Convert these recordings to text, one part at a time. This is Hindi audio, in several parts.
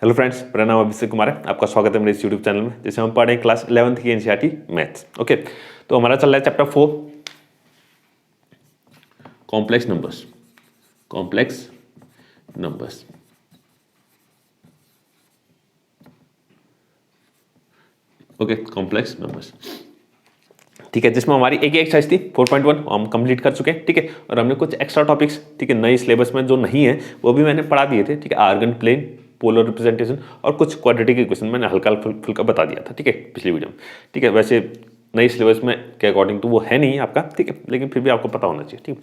हेलो फ्रेंड्स, मेरा नाम अभिषेक कुमार है। आपका स्वागत है मेरे इस यूट्यूब चैनल में, जिसे हम पढ़ रहे हैं क्लास 11th की एनसीईआरटी मैथ्स। ओके, तो हमारा चल रहा है chapter 4 complex numbers. Complex numbers, okay, complex numbers, ठीक है, जिसमें हमारी एक एक्सरसाइज थी 4.1 हम कंप्लीट कर चुके हैं। ठीक है, और हमने कुछ एक्स्ट्रा टॉपिक्स, ठीक है, नए सिलेबस में जो नहीं है वो भी मैंने पढ़ा दिए थे। ठीक है, आर्गन प्लेन, पोलर रिप्रेजेंटेशन और कुछ क्वाड्रेटिक इक्वेशन मैंने हल्का फुल्का बता दिया था। ठीक है, पिछली वीडियो में। ठीक है, वैसे नई सिलेबस में के अकॉर्डिंग तो वो है नहीं आपका, ठीक है, लेकिन फिर भी आपको पता होना चाहिए। ठीक,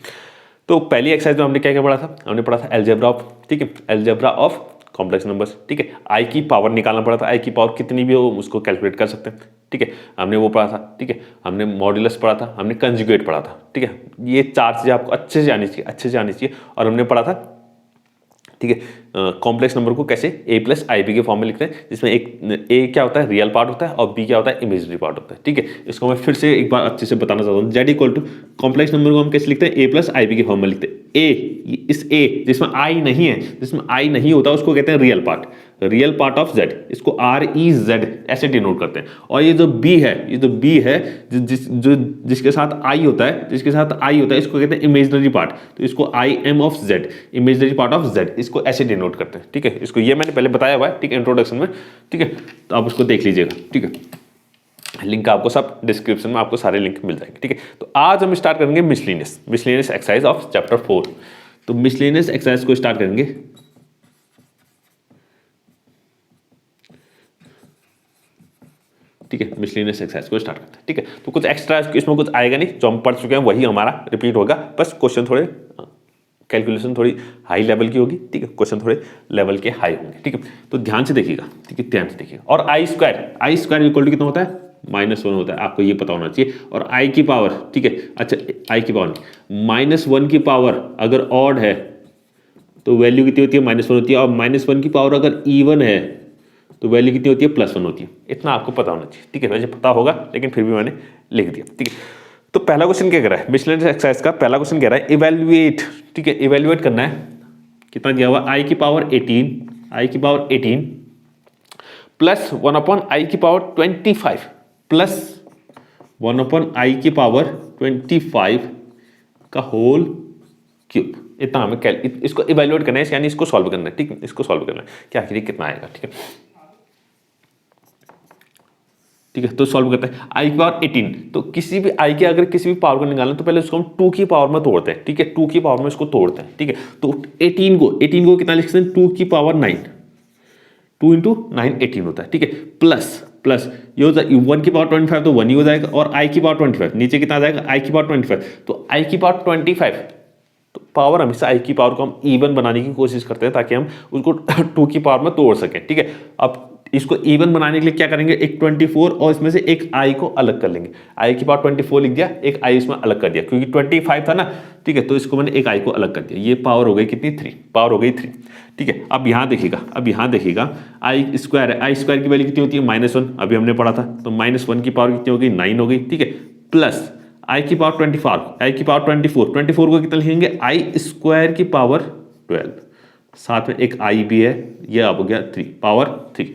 तो पहली एक्सरसाइज में हमने क्या क्या पढ़ा था? हमने पढ़ा था एलजेब्रा ऑफ, ठीक है, एलजेब्रा ऑफ कॉम्प्लेक्स नंबर्स। ठीक है, आई की पावर निकालना पड़ा था, आई की पावर कितनी भी हो उसको कैलकुलेट कर सकते हैं। ठीक है, हमने वो पढ़ा था। ठीक है, हमने मॉड्यूलस पढ़ा था, हमने कंजुगेट पढ़ा था। ठीक है, ये चार चीजें आपको अच्छे से आनी चाहिए, अच्छे से आनी चाहिए। और हमने पढ़ा था, ठीक है, कॉम्प्लेक्स नंबर को कैसे a प्लस आई बी के फॉर्म में लिखते हैं, जिसमें एक a क्या होता है, रियल पार्ट होता है, और b क्या होता है, इमेजिनरी पार्ट होता है। ठीक है, इसको मैं फिर से एक बार अच्छे से बताना चाहता हूँ। z equal to complex number को हम कैसे लिखते हैं, a प्लस आई बी के फॉर्म में लिखते हैं। a, इस a जिसमें i नहीं है, जिसमें i नहीं होता उसको कहते हैं real part, real part of z, इसको REZ ऐसे डिनोट करते हैं। और ये जो b है, ये जो b है जिसके साथ i होता है, जिसके साथ i होता है, इसको कहते हैं इमेजिनरी पार्ट। तो इसको IM of z, imaginary part of z, इसको ऐसे डिनोट करते हैं। ठीक है, इसको ये मैंने पहले बताया हुआ है, ठीक है, इंट्रोडक्शन में। ठीक है, तो आप उसको देख लीजिएगा। ठीक है, लिंक आपको सब डिस्क्रिप्शन में आपको सारे लिंक मिल जाएंगे। ठीक है, तो आज हम स्टार्ट करेंगे मिसलेनियस एक्सरसाइज ऑफ चैप्टर 4। तो मिसलेनियस एक्सरसाइज को स्टार्ट करेंगे। ठीक है, मिसलेनियस एक्सरसाइज को स्टार्ट करते हैं। ठीक है, तो कुछ एक्स्ट्रा इसमें कुछ आएगा नहीं, जो हम पढ़ चुके हैं वही हमारा रिपीट होगा। बस क्वेश्चन थोड़े, कैलकुलेशन थोड़ी हाई लेवल की होगी। ठीक है, क्वेश्चन थोड़े लेवल के हाई होंगे। ठीक है, तो ध्यान से देखिएगा। ठीक है, ध्यान से देखिएगा। और आई स्क्वायर इक्वल टू कितना होता है, -1 होता है, आपको ये पता होना चाहिए। और आई की पावर, ठीक है, अच्छा, आई की पावर -1 की पावर अगर ऑड है तो वैल्यू कितनी होती है, -1 होती है। और -1 की पावर अगर इवन है तो वैल्यू कितनी होती है, +1 होती है। इतना आपको पता होना चाहिए। ठीक है, वैसे पता होगा लेकिन फिर भी मैंने लिख दिया। ठीक है, तो पहला क्वेश्चन क्या कह रहा है, मिसलेनियस एक्सरसाइज का पहला क्वेश्चन कह रहा है इवैल्यूएट। ठीक है, इवैल्यूएट करना है, कितना दिया हुआ, आई की पावर 18 प्लस 1/i की पावर 25 प्लस 1/i की पावर 25 का होल क्यूब। इतना हमें इसको इवैल्यूएट करना है, यानी इसको सॉल्व करना है। ठीक है, इसको सॉल्व करना है कि आखिर कितना आएगा। ठीक है, ठीक है, तो सॉल्व करते हैं। आई की पावर 18, तो किसी भी आई के अगर किसी भी पावर को निकालना तो पहले उसको हम 2 की पावर में तोड़ते हैं। ठीक है, 2 की पावर में इसको तोड़ते हैं। ठीक है, तो 18 को कितना लिख सकते हैं, 2 की पावर 9, 2 इंटू 9 18 होता है। ठीक है, प्लस ये होता है 1 की पावर 25 तो 1 ही हो जाएगा, और आई की पावर 25 नीचे कितना आ जाएगा, आई की पावर 25, तो आई की पावर 25, तो पावर हमेशा आई की पावर को हम इवन बनाने की कोशिश करते हैं ताकि हम उसको 2 की पावर में तोड़ सकें। ठीक है, अब इसको इवन बनाने के लिए क्या करेंगे, एक 24 और इसमें से एक आई को अलग कर लेंगे। आई की पावर 24 लिख दिया, एक आई इसमें अलग कर दिया, क्योंकि 25 था ना। ठीक है, तो इसको मैंने एक आई को अलग कर दिया। ये पावर हो गई कितनी, 3, पावर हो गई 3। ठीक है, अब यहाँ देखिएगा, आई स्क्वायर है, आई स्क्वायर की वैल्यू कितनी होती है, -1, अभी हमने पढ़ा था। तो -1 की पावर कितनी हो गई, 9 हो गई। ठीक है, प्लस आई की पावर 24 को कितना लिखेंगे, आई स्क्वायर की पावर 12, साथ में एक आई भी है, ये अब हो गया 3, पावर 3,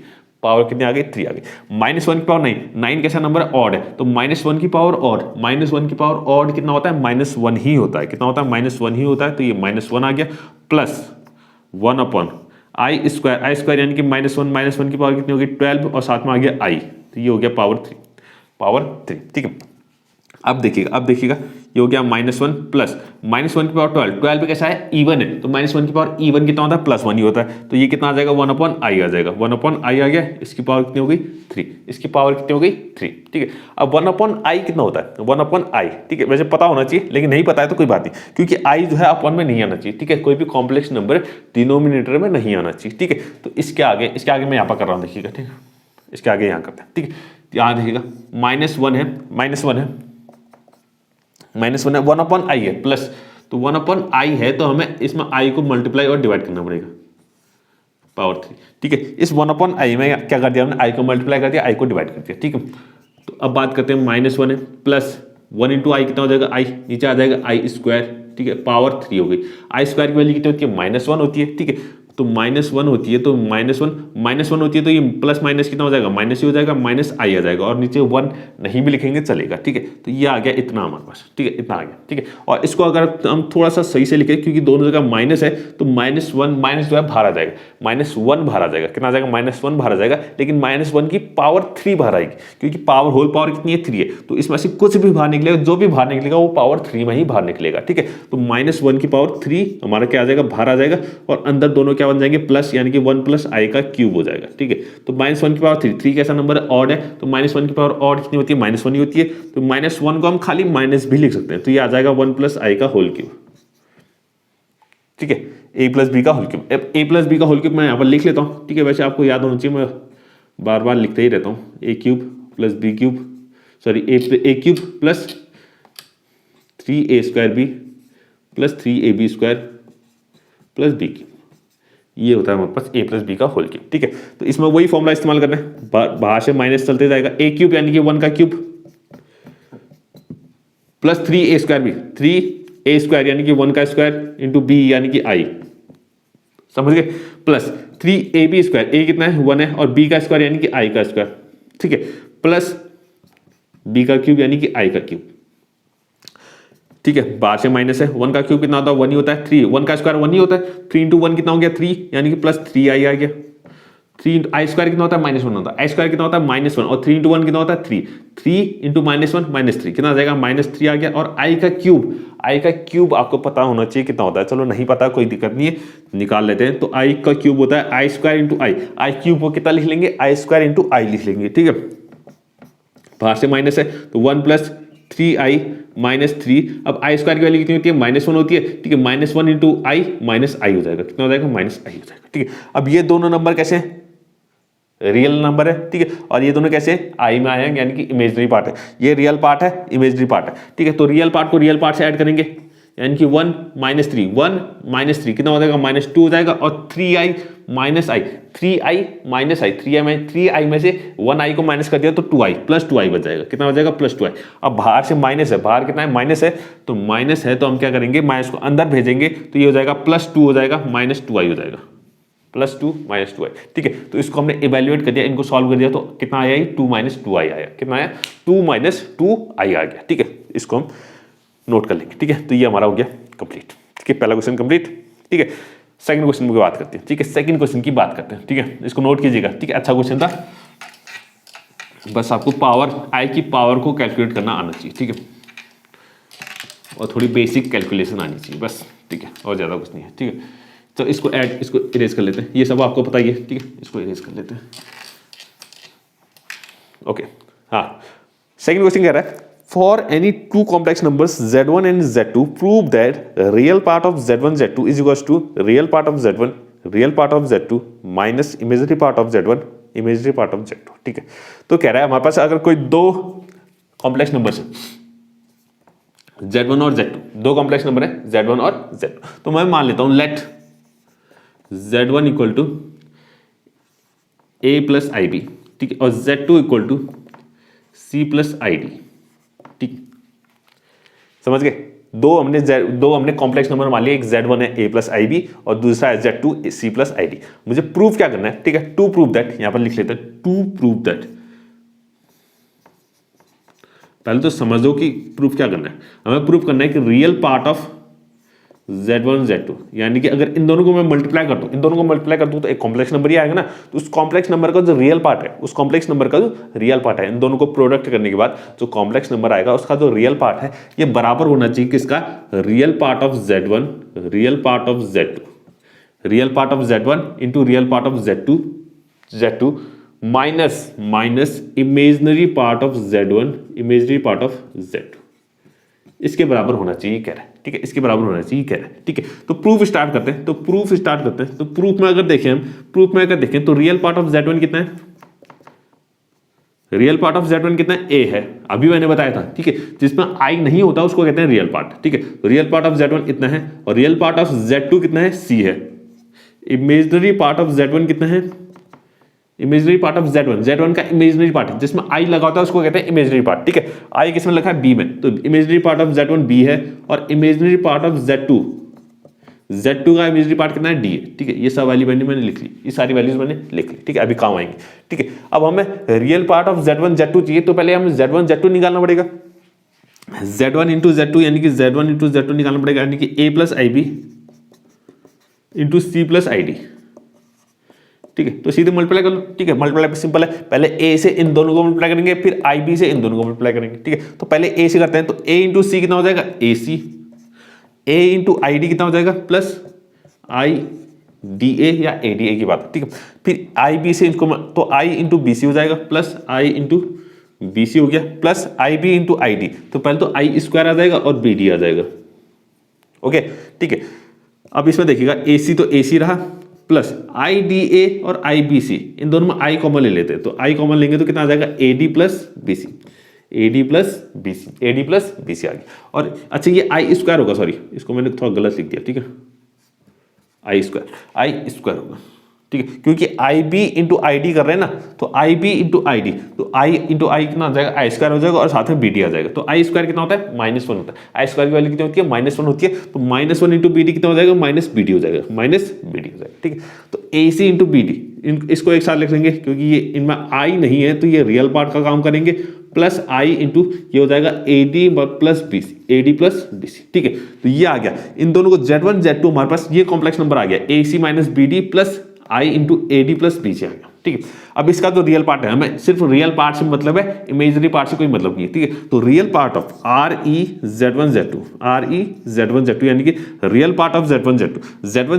पावर कितनी आ गई, 3 आ गई। -1 की पावर 9 कैसा नंबर है, ऑड है, तो -1 की पावर ऑड कितना होता है, -1 ही होता है। कितना होता है, -1 ही होता है, तो ये -1 आ गया, प्लस 1/i स्क्वायर यानी कि -1 की पावर कितनी होगी, 12, और साथ में आ गया i, तो ये हो गया पावर 3। ठीक है, अब देखिएगा, ये हो गया -1 प्लस -1 की पावर 12 पे कैसा है, इवन है, तो -1 की पावर इवन कितना होता है, +1 ही होता है, तो ये कितना आ जाएगा, 1/i आ जाएगा, 1/i आ गया। इसकी पावर कितनी हो गई, 3, इसकी पावर कितनी हो गई, 3। ठीक है, अब 1/i कितना होता है, 1/i। ठीक है, वैसे पता होना चाहिए, लेकिन नहीं पता है तो कोई बात नहीं, क्योंकि i जो है अपॉन में नहीं आना चाहिए। ठीक है, कोई भी कॉम्प्लेक्स नंबर डिनोमिनेटर में नहीं आना चाहिए। ठीक है, तो इसके आगे मैं यहाँ पर कर रहा हूँ, देखिएगा। ठीक है, इसके आगे यहाँ करते हैं। ठीक है, यहाँ देखिएगा, -1 है, -1/i है, प्लस, तो 1/i है, तो हमें इसमें i को मल्टीप्लाई और डिवाइड करना पड़ेगा, पावर 3। ठीक है, इस 1/i में क्या कर दिया हमने, i को मल्टीप्लाई कर दिया, i को डिवाइड कर दिया। ठीक है, तो अब बात करते हैं, -1 है, प्लस 1 इंटू आई कितना हो जाएगा, i नीचे आ जाएगा i स्क्वायर। ठीक है, पावर 3 हो गई। i स्क्वायर की वैल्यू कितनी होती है, -1 होती है। ठीक है, तो -1 होती है, तो -1 होती है, तो ये प्लस माइनस कितना हो जाएगा, माइनस ही हो जाएगा, माइनस आई आ जाएगा, और नीचे 1 नहीं भी लिखेंगे चलेगा, ठीक है। तो ये आ गया इतना हमारे पास, ठीक है, इतना आ गया, ठीक है। और इसको अगर हम थोड़ा सा सही से लिखें, क्योंकि दोनों जगह माइनस है, तो -1 माइनस जो है बाहर आ जाएगा, -1 बाहर आ जाएगा, कितना आ जाएगा, -1 बाहर आ जाएगा, लेकिन -1 की पावर 3 बाहर आएगी, क्योंकि पावर होल पावर कितनी है, 3 है, तो इसमें से कुछ भी बाहर निकलेगा, जो भी बाहर निकलेगा वो पावर 3 में ही बाहर निकलेगा, ठीक है। तो -1 की पावर 3 हमारा क्या आ जाएगा, बाहर आ जाएगा, और अंदर दोनों क्या बन जाएंगे, प्लस, यानी कि 1 + i का क्यूब हो जाएगा, ठीक है। तो -1 की पावर 3 कैसा नंबर है, ऑड है, तो -1 की पावर ऑड कितनी होती है, -1 ही होती है, तो -1 को हम खाली माइनस भी लिख सकते हैं, तो ये आ जाएगा 1 + i का होल क्यूब, ठीक है, a + b का होल क्यूब। अब a + b का होल क्यूब मैं यहाँ पर लिख लेता हूँ, ठीक है, वैसे आपको याद होना चाहिए, मैं बार बार लिखते ही रहता हूँ, a³ + b³ sorry a³ + 3a² + 3ab² + b³, ये होता है हमारे पास a + b का होल क्यूब, ठीक है। तो इसमें वही फॉर्मूला इस्तेमाल करना है, बाहर से माइनस चलते जाएगा, a³ यानी कि 1 का क्यूब प्लस 3a² 3a² यानी कि 1 का स्क्वायर इंटू b यानी कि i, समझ गए, प्लस 3ab², a कितना है, 1 है, और b का स्क्वायर यानी कि i का स्क्वायर, ठीक है, प्लस b का क्यूब यानी कि i का क्यूब, ठीक है। बाहर से माइनस है, 1 का क्यूब कितना होता है, 1 ही होता है, 3 1 का स्क्वायर 1 ही होता है, 3 × 1 कितना हो गया, 3, यानी कि प्लस 3i आ गया, 3 × i² कितना होता है, -1 होता है, i² कितना होता है, -1, और 3 × 1 कितना होता है, 3 × -1 -3 कितना आ जाएगा, -3 आ गया, और i का क्यूब आपको पता होना चाहिए कितना होता है, चलो नहीं पता कोई दिक्कत नहीं है, निकाल लेते हैं। तो i का क्यूब होता है i² × i क्यूब को कितना लिख लेंगे, i² × i लिख लेंगे, ठीक है। बाहर से माइनस है, तो 1 + 3i - 3, अब i² की वैल्यू कितनी होती है, -1 होती है, ठीक है, -1 × i -i हो जाएगा, कितना हो जाएगा, -i हो जाएगा, ठीक है। अब ये दोनों नंबर कैसे हैं, रियल नंबर है, ठीक है, और ये दोनों कैसे आई में आए हैं, यानी कि इमेजनरी पार्ट है, ये रियल पार्ट है, इमेजनरी पार्ट है, ठीक है। तो रियल पार्ट को रियल पार्ट से ऐड करेंगे, यानी कि 1 - 3 1 - 3 कितना हो जाएगा, -2 हो जाएगा, और 3i - i 3i में से 1i को माइनस कर दिया तो 2i + 2i बच जाएगा, कितना हो जाएगा, +2i। अब बाहर से माइनस है, बाहर कितना है, माइनस है, तो माइनस है तो हम क्या करेंगे, माइनस को अंदर भेजेंगे, तो ये हो जाएगा +2 हो जाएगा, -2i हो जाएगा, +2 - 2i, ठीक है। तो इसको हमने इवेल्युएट कर दिया, इनको सॉल्व कर दिया, तो कितना आया, 2 - 2i आया, कितना आया, 2 - 2i आ गया, ठीक है। इसको हम नोट कर लेंगे, ठीक है। तो ये हमारा हो गया कंप्लीट, ठीक है, पहला क्वेश्चन कंप्लीट, ठीक है। सेकंड क्वेश्चन की बात करते हैं, ठीक है, सेकंड क्वेश्चन की बात करते हैं, ठीक है, इसको नोट कीजिएगा, ठीक है, अच्छा क्वेश्चन था, बस आपको पावर i की पावर को कैलकुलेट करना आना चाहिए, ठीक है, और थोड़ी बेसिक कैलकुलेशन आनी चाहिए बस, ठीक है, और ज़्यादा कुछ नहीं है, ठीक है। तो इसको इरेज कर लेते हैं, ये सब आपको पता ही है, ठीक है, इसको इरेज कर लेते हैं, ओके। हाँ, सेकंड क्वेश्चन कह रहा है, for any two complex numbers z1 and z2 prove that real part of z1 z2 is equals to real part of z1 real part of z2 minus imaginary part of z1 imaginary part of z2, ठीक है। तो कह रहा है हमारे पास अगर कोई दो कॉम्प्लेक्स नंबर्स है z1 और z2, दो कॉम्प्लेक्स नंबर है z1 और z2, तो मैं मान लेता हूं let z1 equal to a + ib, ठीक है, और z2 equal to c + id, ठीक, समझ गए। दो हमने कॉम्प्लेक्स नंबर मान लिया, एक z1 है a + ib और दूसरा है z2 c + id। मुझे प्रूफ क्या करना है, ठीक है, टू प्रूव दैट, यहां पर लिख लेते हैं, टू प्रूव दैट। पहले तो समझ दो कि प्रूफ क्या करना है, हमें प्रूफ करना है कि real part of z1 z2, यानी कि अगर इन दोनों को मैं मल्टीप्लाई कर दूं, इन दोनों को मल्टीप्लाई कर दूं तो एक कॉम्प्लेक्स नंबर ही आएगा ना, तो उस कॉम्प्लेक्स नंबर का जो रियल पार्ट है, उस कॉम्प्लेक्स नंबर का जो रियल पार्ट है, इन दोनों को प्रोडक्ट करने के बाद जो कॉम्प्लेक्स नंबर आएगा उसका जो रियल पार्ट है ये बराबर होना चाहिए किसका, real part of z1 real part of z2 real part of z1 into real part of z2 minus imaginary part of z1 imaginary part of z2, इसके बराबर होना चाहिए कह रहा है, ठीक है, इसके बराबर होना चाहिए कह रहा है, ठीक है। तो प्रूफ स्टार्ट करते हैं, तो प्रूफ में अगर देखें तो रियल पार्ट ऑफ z1 कितना है, रियल पार्ट ऑफ z1 कितना है, a है, अभी मैंने बताया था, ठीक है, जिसमें i नहीं होता उसको कहते हैं रियल पार्ट, ठीक है। तो रियल पार्ट ऑफ z1 इतना है, और रियल पार्ट ऑफ z2 कितना है, c है। इमेजिनरी पार्ट ऑफ z1 कितना है, इमेजिनरी पार्ट ऑफ z1 का इमेजिनरी पार्ट है, जिसमें i लगा होता है उसको कहते हैं इमेजिनरी पार्ट, ठीक है। i किसमें लिखा है, b में, तो imaginary part of z1 b है, और imaginary part of z2 Z2 का इमेजिनरी पार्ट कितना है D है, ठीक है। ये सब वाली वैल्यू मैंने लिख ली, ये सारी वैल्यूज मैंने लिख ली, ठीक है। अभी काम आएंगे, ठीक है। अब हमें real part of Z1 Z2 चाहिए, तो पहले हमें Z1 Z2 निकालना पड़ेगा। Z1 इंटू Z2 यानी कि Z1 इंटू Z2 निकालना पड़ेगा, यानी कि A plus I B into C plus I D, ठीक है। तो सीधे मल्टीप्लाई कर लो, ठीक है। मल्टीप्लाई सिंपल है, पहले ए से इन दोनों को मल्टीप्लाई करेंगे, फिर आई बी से इन दोनों को मल्टीप्लाई करेंगे, ठीक है। तो पहले ए से करते हैं, तो ए इंटू सी कितना हो जाएगा, ए सी। ए इंटू आई डी कितना हो जाएगा, प्लस आई डी ए या ए डी ए की बात है, ठीक है। फिर आई बी से इनको तो आई इंटू बी सी हो जाएगा, प्लस आई इंटू बी सी हो गया, plus I B into I D. तो पहले तो आई स्क्वायर आ जाएगा और बी डी आ जाएगा, ओके, ठीक है। अब इसमें देखिएगा ए सी तो ए सी रहा, प्लस आई डी ए और आई बी सी, इन दोनों में आई कॉमन ले लेते हैं, तो आई कॉमन लेंगे तो कितना आ जाएगा, A D plus B C, A D plus B C, A D plus B c आ गया। और अच्छा ये आई स्क्वायर होगा, सॉरी इसको मैंने थोड़ा गलत लिख दिया, ठीक है। आई स्क्वायर होगा, ठीक है, क्योंकि आई बी इंटू आई डी कर रहे हैं ना, तो आई बी इंटू आई डी, तो आई इंटू आई कितना आ जाएगा, आई स्क्वायर हो जाएगा और साथ में बी डी आ जाएगा। तो आई स्क्वायर कितना होता है, -1 होता है। आई स्क्वायर की वैल्यू कितनी होती है, -1 होती है, तो -1 इंटू बी डी कितना हो जाएगा, माइनस बी डी हो जाएगा, माइनस बी डी हो जाएगा, ठीक है। तो ए सी इंटू बी डी, इसको एक साथ लिख लेंगे, क्योंकि ये इनमें आई नहीं है तो ये रियल पार्ट का काम करेंगे, प्लस आई इंटू ये हो जाएगा A D plus B C, A D plus B C, ठीक है। तो ये आ गया, इन दोनों को Z1 Z2 हमारे पास ये कॉम्प्लेक्स नंबर आ गया, a c minus b d plus I into a D plus B c आ गया, ठीक है। अब इसका जो रियल पार्ट है, हमें सिर्फ रियल पार्ट से मतलब है, इमेजिनरी पार्ट से कोई मतलब नहीं है, ठीक है। तो real part of R E Z1 Z2, R E Z1 Z2 यानी कि real part of Z1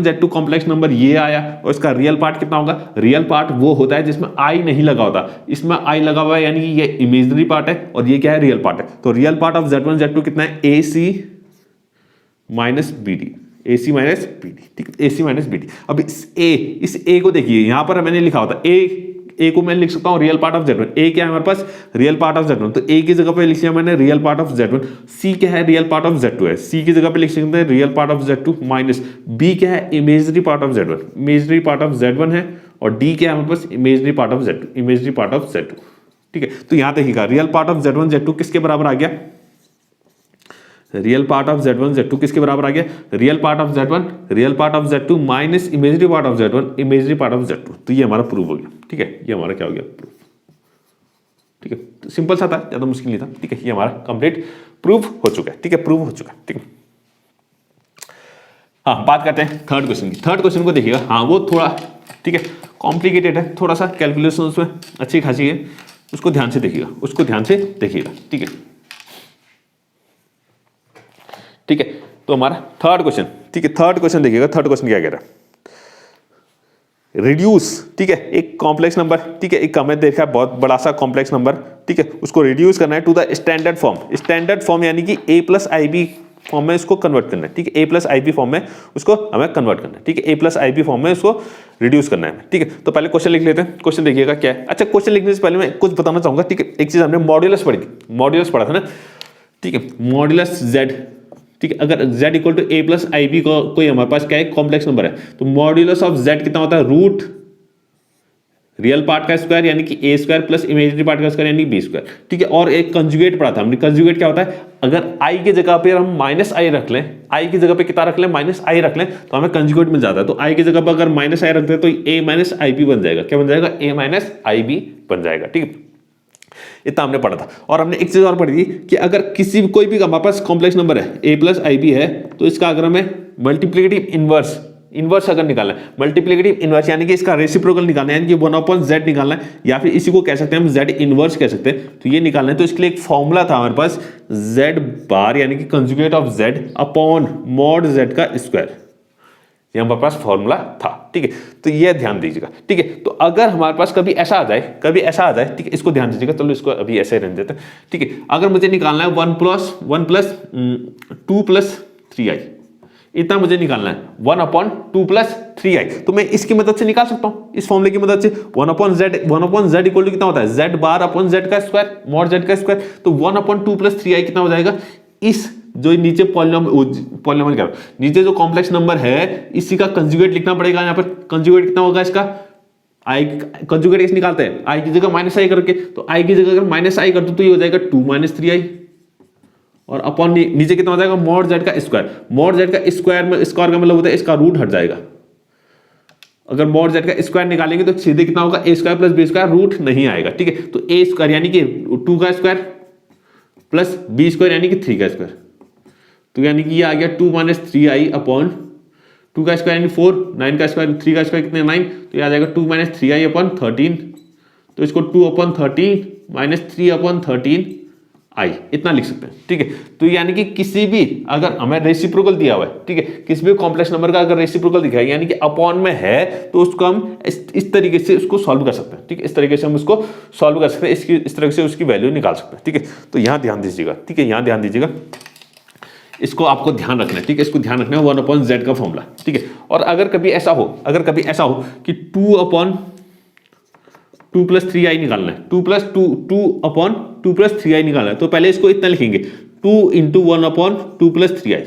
Z2 complex number ये आया, और इसका रियल पार्ट कितना होगा, रियल पार्ट वो होता है जिसमें आई नहीं लगा होता, इसमें आई लगा हुआ है, यानी कि ये इमेजिनरी पार्ट है और ये क्या है, रियल पार्ट है। तो real part of Z1 Z2 कितना है, ए सी माइनस बी डी, ए सी माइनस बी डी, ठीक है, ए सी माइनस बी डी। अब इस ए को देखिए, यहां पर मैंने लिखा होता ए को मैं लिख सकता हूं रियल पार्ट ऑफ Z1। ए क्या है हमारे पास, रियल पार्ट ऑफ Z1, तो ए की जगह पे लिख लिया मैंने रियल पार्ट ऑफ Z1। सी क्या है, रियल पार्ट ऑफ Z2 है, सी की जगह पे लिख सकते हैं real part of Z2 minus b क्या है, imaginary part of Z1, imaginary part of Z1 है, और डी क्या है हमारे पास, imaginary part of Z2, imaginary part of Z2, ठीक है। तो यहां देखिएगा real part of Z1 Z2 किसके बराबर आ गया, real part of Z1 Z2 किसके बराबर आ गया, real part of Z1 real part of Z2 minus imaginary part of Z1 imaginary part of Z2। तो ये हमारा प्रूफ हो गया, ठीक है। ये हमारा क्या हो गया, प्रूफ, ठीक है। तो सिंपल सा था, ज्यादा मुश्किल नहीं था, ठीक है। ये हमारा कंप्लीट प्रूफ हो चुका है, ठीक है, प्रूफ हो चुका है, ठीक है। हाँ, बात करते हैं थर्ड क्वेश्चन की। थर्ड क्वेश्चन को देखिएगा, हाँ वो थोड़ा, ठीक है, कॉम्प्लिकेटेड है, थोड़ा सा कैलकुलेशन उसमें अच्छी खासी है, उसको ध्यान से देखिएगा, उसको ध्यान से देखिएगा, ठीक है, ठीक है। तो हमारा थर्ड क्वेश्चन, ठीक है, थर्ड क्वेश्चन देखिएगा, थर्ड क्वेश्चन क्या कह रहा है, रिड्यूस, ठीक है, एक कॉम्प्लेक्स नंबर, ठीक है, एक हमें देखा है बहुत बड़ा सा कॉम्प्लेक्स नंबर, ठीक है, उसको रिड्यूस करना है to the standard form. Standard form यानी कि A plus I B form में इसको कन्वर्ट करना है, ठीक है, A plus I B form में उसको हमें कन्वर्ट करना है, ठीक है, A plus I B form में उसको रिड्यूस करना है, ठीक है। तो पहले क्वेश्चन लिख लेते हैं, क्वेश्चन देखिएगा क्या है। अच्छा, क्वेश्चन लिखने से पहले मैं कुछ बताना चाहूंगा, ठीक है। एक चीज हमने मॉड्यूलस पढ़ी थी, मॉड्यूलस पढ़ा था ना, ठीक है, मॉड्यूलस Z, ठीक है। अगर Z equal to A plus I B को कोई हमारे पास क्या है, कॉम्प्लेक्स नंबर है, तो मॉड्यूलस ऑफ Z कितना होता है, रूट रियल पार्ट का स्क्वायर यानी कि ए स्क्वायर प्लस इमेजिनरी पार्ट का स्क्वायर यानी बी स्क्वायर, ठीक है। और एक कंजुगेट पढ़ा था हमने, कंजुगेट क्या होता है, अगर आई की जगह पे हम माइनस आई रख लें, आई की जगह पे कितना रख लें, माइनस आई रख लें, तो हमें कंजुगेट मिल जाता है। तो आई की जगह पर अगर माइनस आई रख दें तो ए माइनस आई बी बन जाएगा, क्या बन जाएगा, ए माइनस आई बी बन जाएगा, ठीक है। इतना हमने पढ़ा था। और हमने एक चीज और पढ़ी थी कि अगर किसी कोई भी हमारे पास कॉम्प्लेक्स नंबर है ए प्लस आई बी है, तो इसका अगर हमें मल्टीप्लिकेटिव इनवर्स अगर निकालना है, मल्टीप्लिकेटिव इनवर्स यानी कि इसका रेसिप्रोकल निकालना है, यानी कि 1/z निकालना है, या फिर इसी को कह सकते हैं हम z इनवर्स कह सकते हैं। तो ये निकालना है, तो इसके लिए एक फॉर्मूला था हमारे पास, z बार यानी कि conjugate of z upon mod z का स्क्वायर, ये हमारे पास फॉर्मूला था, ठीक है। तो ये ध्यान दीजिएगा, ठीक है। तो अगर हमारे पास कभी ऐसा आ जाए, ठीक है, इसको ध्यान दीजिएगा, चलो इसको अभी ऐसे रहने देते हैं, ठीक है। अगर मुझे निकालना है 1 प्लस 2 प्लस 3i, इतना मुझे निकालना है, 1/2 प्लस 3i, तो मैं इसकी मदद से निकाल सकता हूं, इस फॉर्मूले की मदद से। 1/z इक्वल टू कितना होता है, z बार अपॉन z का स्क्वायर, मॉड z का स्क्वायर, तो 1/2 प्लस 3i कितना हो जाएगा, इस जो नीचे पॉलिनोमियल कह, नीचे जो कॉम्प्लेक्स नंबर है इसी का कंजुगेट लिखना पड़ेगा। यहाँ पर कंजुगेट कितना होगा इसका, आई कंजुगेट इस निकालते हैं आई की जगह माइनस आई करके, तो आई की जगह अगर माइनस आई कर दो तो ये हो जाएगा 2 - 3i, और अपॉन नीचे कितना हो जाएगा मॉड जेड का स्क्वायर। मॉड जेड का स्क्वायर में स्क्वायर का मतलब होता है इसका रूट हट जाएगा। अगर मॉड जेड का स्क्वायर निकालेंगे तो सीधे कितना होगा a square plus B square, root नहीं आएगा। ठीक है, तो ए स्क्वायर यानी कि 2 का स्क्वायर प्लस बी स्क्वायर यानी कि 3 का स्क्वायर, तो यानी कि ये आ गया 2 माइनस 3i अपॉन 2 का स्क्वायर यानी 4, 9 का स्क्वायर 3 का स्क्वायर कितने 9, तो ये आ जाएगा 2 माइनस 3i अपॉन 13, तो इसको 2 अपॉन 13 माइनस 3 अपॉन 13i इतना लिख सकते हैं। ठीक है, तो यानी कि किसी भी अगर हमें रेसिप्रोकल दिया हुआ है, ठीक है, किसी भी कॉम्प्लेक्स नंबर का अगर रेसिप्रोकल दिखा है यानी कि अपॉन में है, तो उसको हम इस तरीके से उसको सॉल्व कर सकते हैं। ठीक है, इस तरीके से हम उसको सॉल्व कर सकते हैं, इस तरह से उसकी वैल्यू निकाल सकते हैं। ठीक है, तो यहाँ ध्यान दीजिएगा। ठीक है, यहाँ ध्यान दीजिएगा, इसको आपको ध्यान रखना है। ठीक है, इसको ध्यान रखना है 1/z का फॉर्मूला। ठीक है, और अगर कभी ऐसा हो कि 2 अपॉन 2 प्लस 3i निकालना है, 2 अपॉन 2 प्लस 3i निकालना है, तो पहले इसको इतना लिखेंगे 2 इंटू 1 अपॉन 2 प्लस 3i।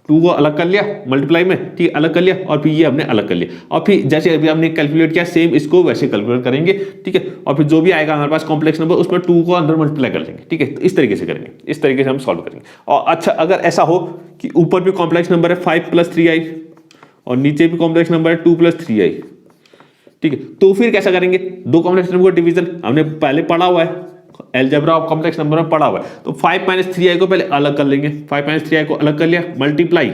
2 को अलग कर लिया मल्टीप्लाई में, ठीक, अलग कर लिया, और फिर ये हमने अलग कर लिया, और फिर जैसे अभी हमने कैलकुलेट किया सेम इसको वैसे कैलकुलेट करेंगे। ठीक है, और फिर जो भी आएगा हमारे पास कॉम्प्लेक्स नंबर उसमें 2 को अंदर मल्टीप्लाई कर लेंगे। ठीक है, तो इस तरीके से करेंगे, इस तरीके से हम सॉल्व करेंगे। और अच्छा, अगर ऐसा हो कि ऊपर भी कॉम्प्लेक्स नंबर है 5 प्लस 3i और नीचे भी कॉम्प्लेक्स नंबर है 2 प्लस 3i, ठीक है, तो फिर कैसा करेंगे, दो कॉम्प्लेक्स नंबर का डिवीजन हमने पहले पढ़ा हुआ है, अलजेब्रा ऑफ कॉम्प्लेक्स नंबर में पढ़ा हुआ है, तो 5 माइनस 3i को पहले अलग कर लेंगे, 5 माइनस 3i को अलग कर लिया, मल्टीप्लाई,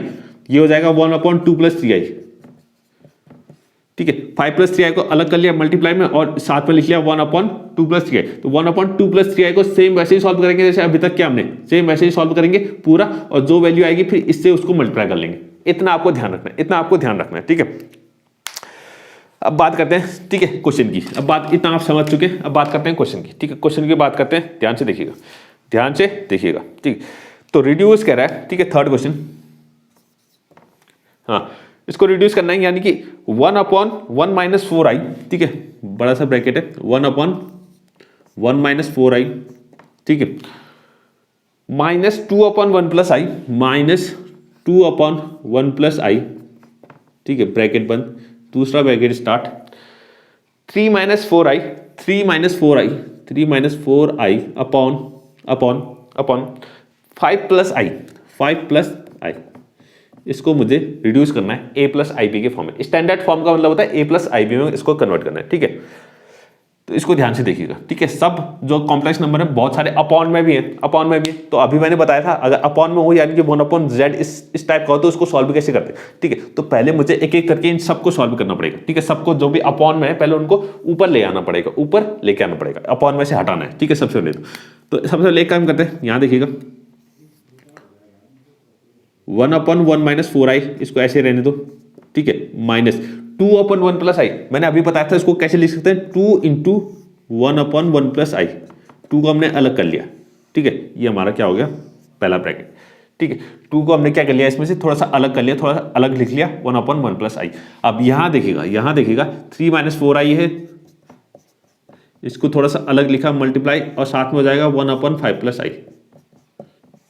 ये हो जाएगा 1 अपॉन 2 प्लस 3i। ठीक है, 5 प्लस 3i को अलग कर लिया मल्टीप्लाई में, और साथ में लिख लिया 1 अपॉन 2 प्लस 3i, तो 1 अपॉन 2 प्लस 3i को सेम वैसे ही सॉल्व करेंगे जैसे अभी तक क्या हमने, सेम वैसे ही सॉल्व करेंगे पूरा, और जो वैल्यू आएगी फिर इससे उसको मल्टीप्लाई कर लेंगे। इतना आपको ध्यान रखना है, इतना आपको ध्यान रखना है। ठीक है, अब बात करते हैं, ठीक है, क्वेश्चन की। अब बात इतना आप समझ चुके हैं, अब बात करते हैं क्वेश्चन की। ठीक है, क्वेश्चन की बात करते हैं, ध्यान से देखिएगा, ध्यान से देखिएगा। ठीक, तो रिड्यूस कह रहा है, ठीक है, थर्ड क्वेश्चन, हाँ, इसको रिड्यूस करना है, यानी कि 1 अपॉन 1 माइनस 4i, ठीक है, बड़ा सा ब्रैकेट है, 1 अपॉन 1 माइनस 4i, ठीक है, minus 2 upon 1 plus i, minus 2 upon 1 plus i, ठीक है, ब्रैकेट बंद, दूसरा bracket start, 3 minus 4i, 3 minus 4i, 3 minus 4i upon upon upon 5 plus i, 5 plus i, इसको मुझे रिड्यूस करना है a प्लस आई बी के फॉर्म में। स्टैंडर्ड फॉर्म का मतलब होता है a प्लस आई बी में इसको कन्वर्ट करना है। ठीक है, तो इसको ध्यान से देखिएगा। ठीक है, सब जो कॉम्प्लेक्स नंबर है बहुत सारे अपॉन में भी हैं, अपॉन में भी, तो अभी मैंने बताया था अगर अपॉन में हो यानी कि 1 अपॉन z इस टाइप का हो तो उसको सॉल्व कैसे करते हैं। ठीक है, तो पहले मुझे एक एक करके इन सबको सॉल्व करना पड़ेगा। ठीक है, सबको जो भी अपॉन में है पहले उनको ऊपर ले आना पड़ेगा, ऊपर लेके आना पड़ेगा, अपॉन में से हटाना है। ठीक है, सबसे पहले तो सबसे पहले एक काम करते हैं, यहाँ देखिएगा 1 अपॉन 1 माइनस 4i, इसको ऐसे रहने दो। ठीक है, माइनस 2 अपॉन 1 प्लस आई, मैंने अभी बताया था इसको कैसे लिख सकते हैं, 2 इंटू 1 अपॉन 1 प्लस आई, 2 को हमने अलग कर लिया। ठीक है, ये हमारा क्या हो गया, पहला ब्रैकेट। ठीक है, 2 को हमने क्या कर लिया, इसमें से थोड़ा सा अलग कर लिया, थोड़ा सा अलग लिख लिया, 1 अपॉन 1 प्लस आई। अब यहाँ देखिएगा 3 माइनस 4i है, इसको थोड़ा सा अलग लिखा, मल्टीप्लाई, और साथ में हो जाएगा 1 अपॉन 5 प्लस आई।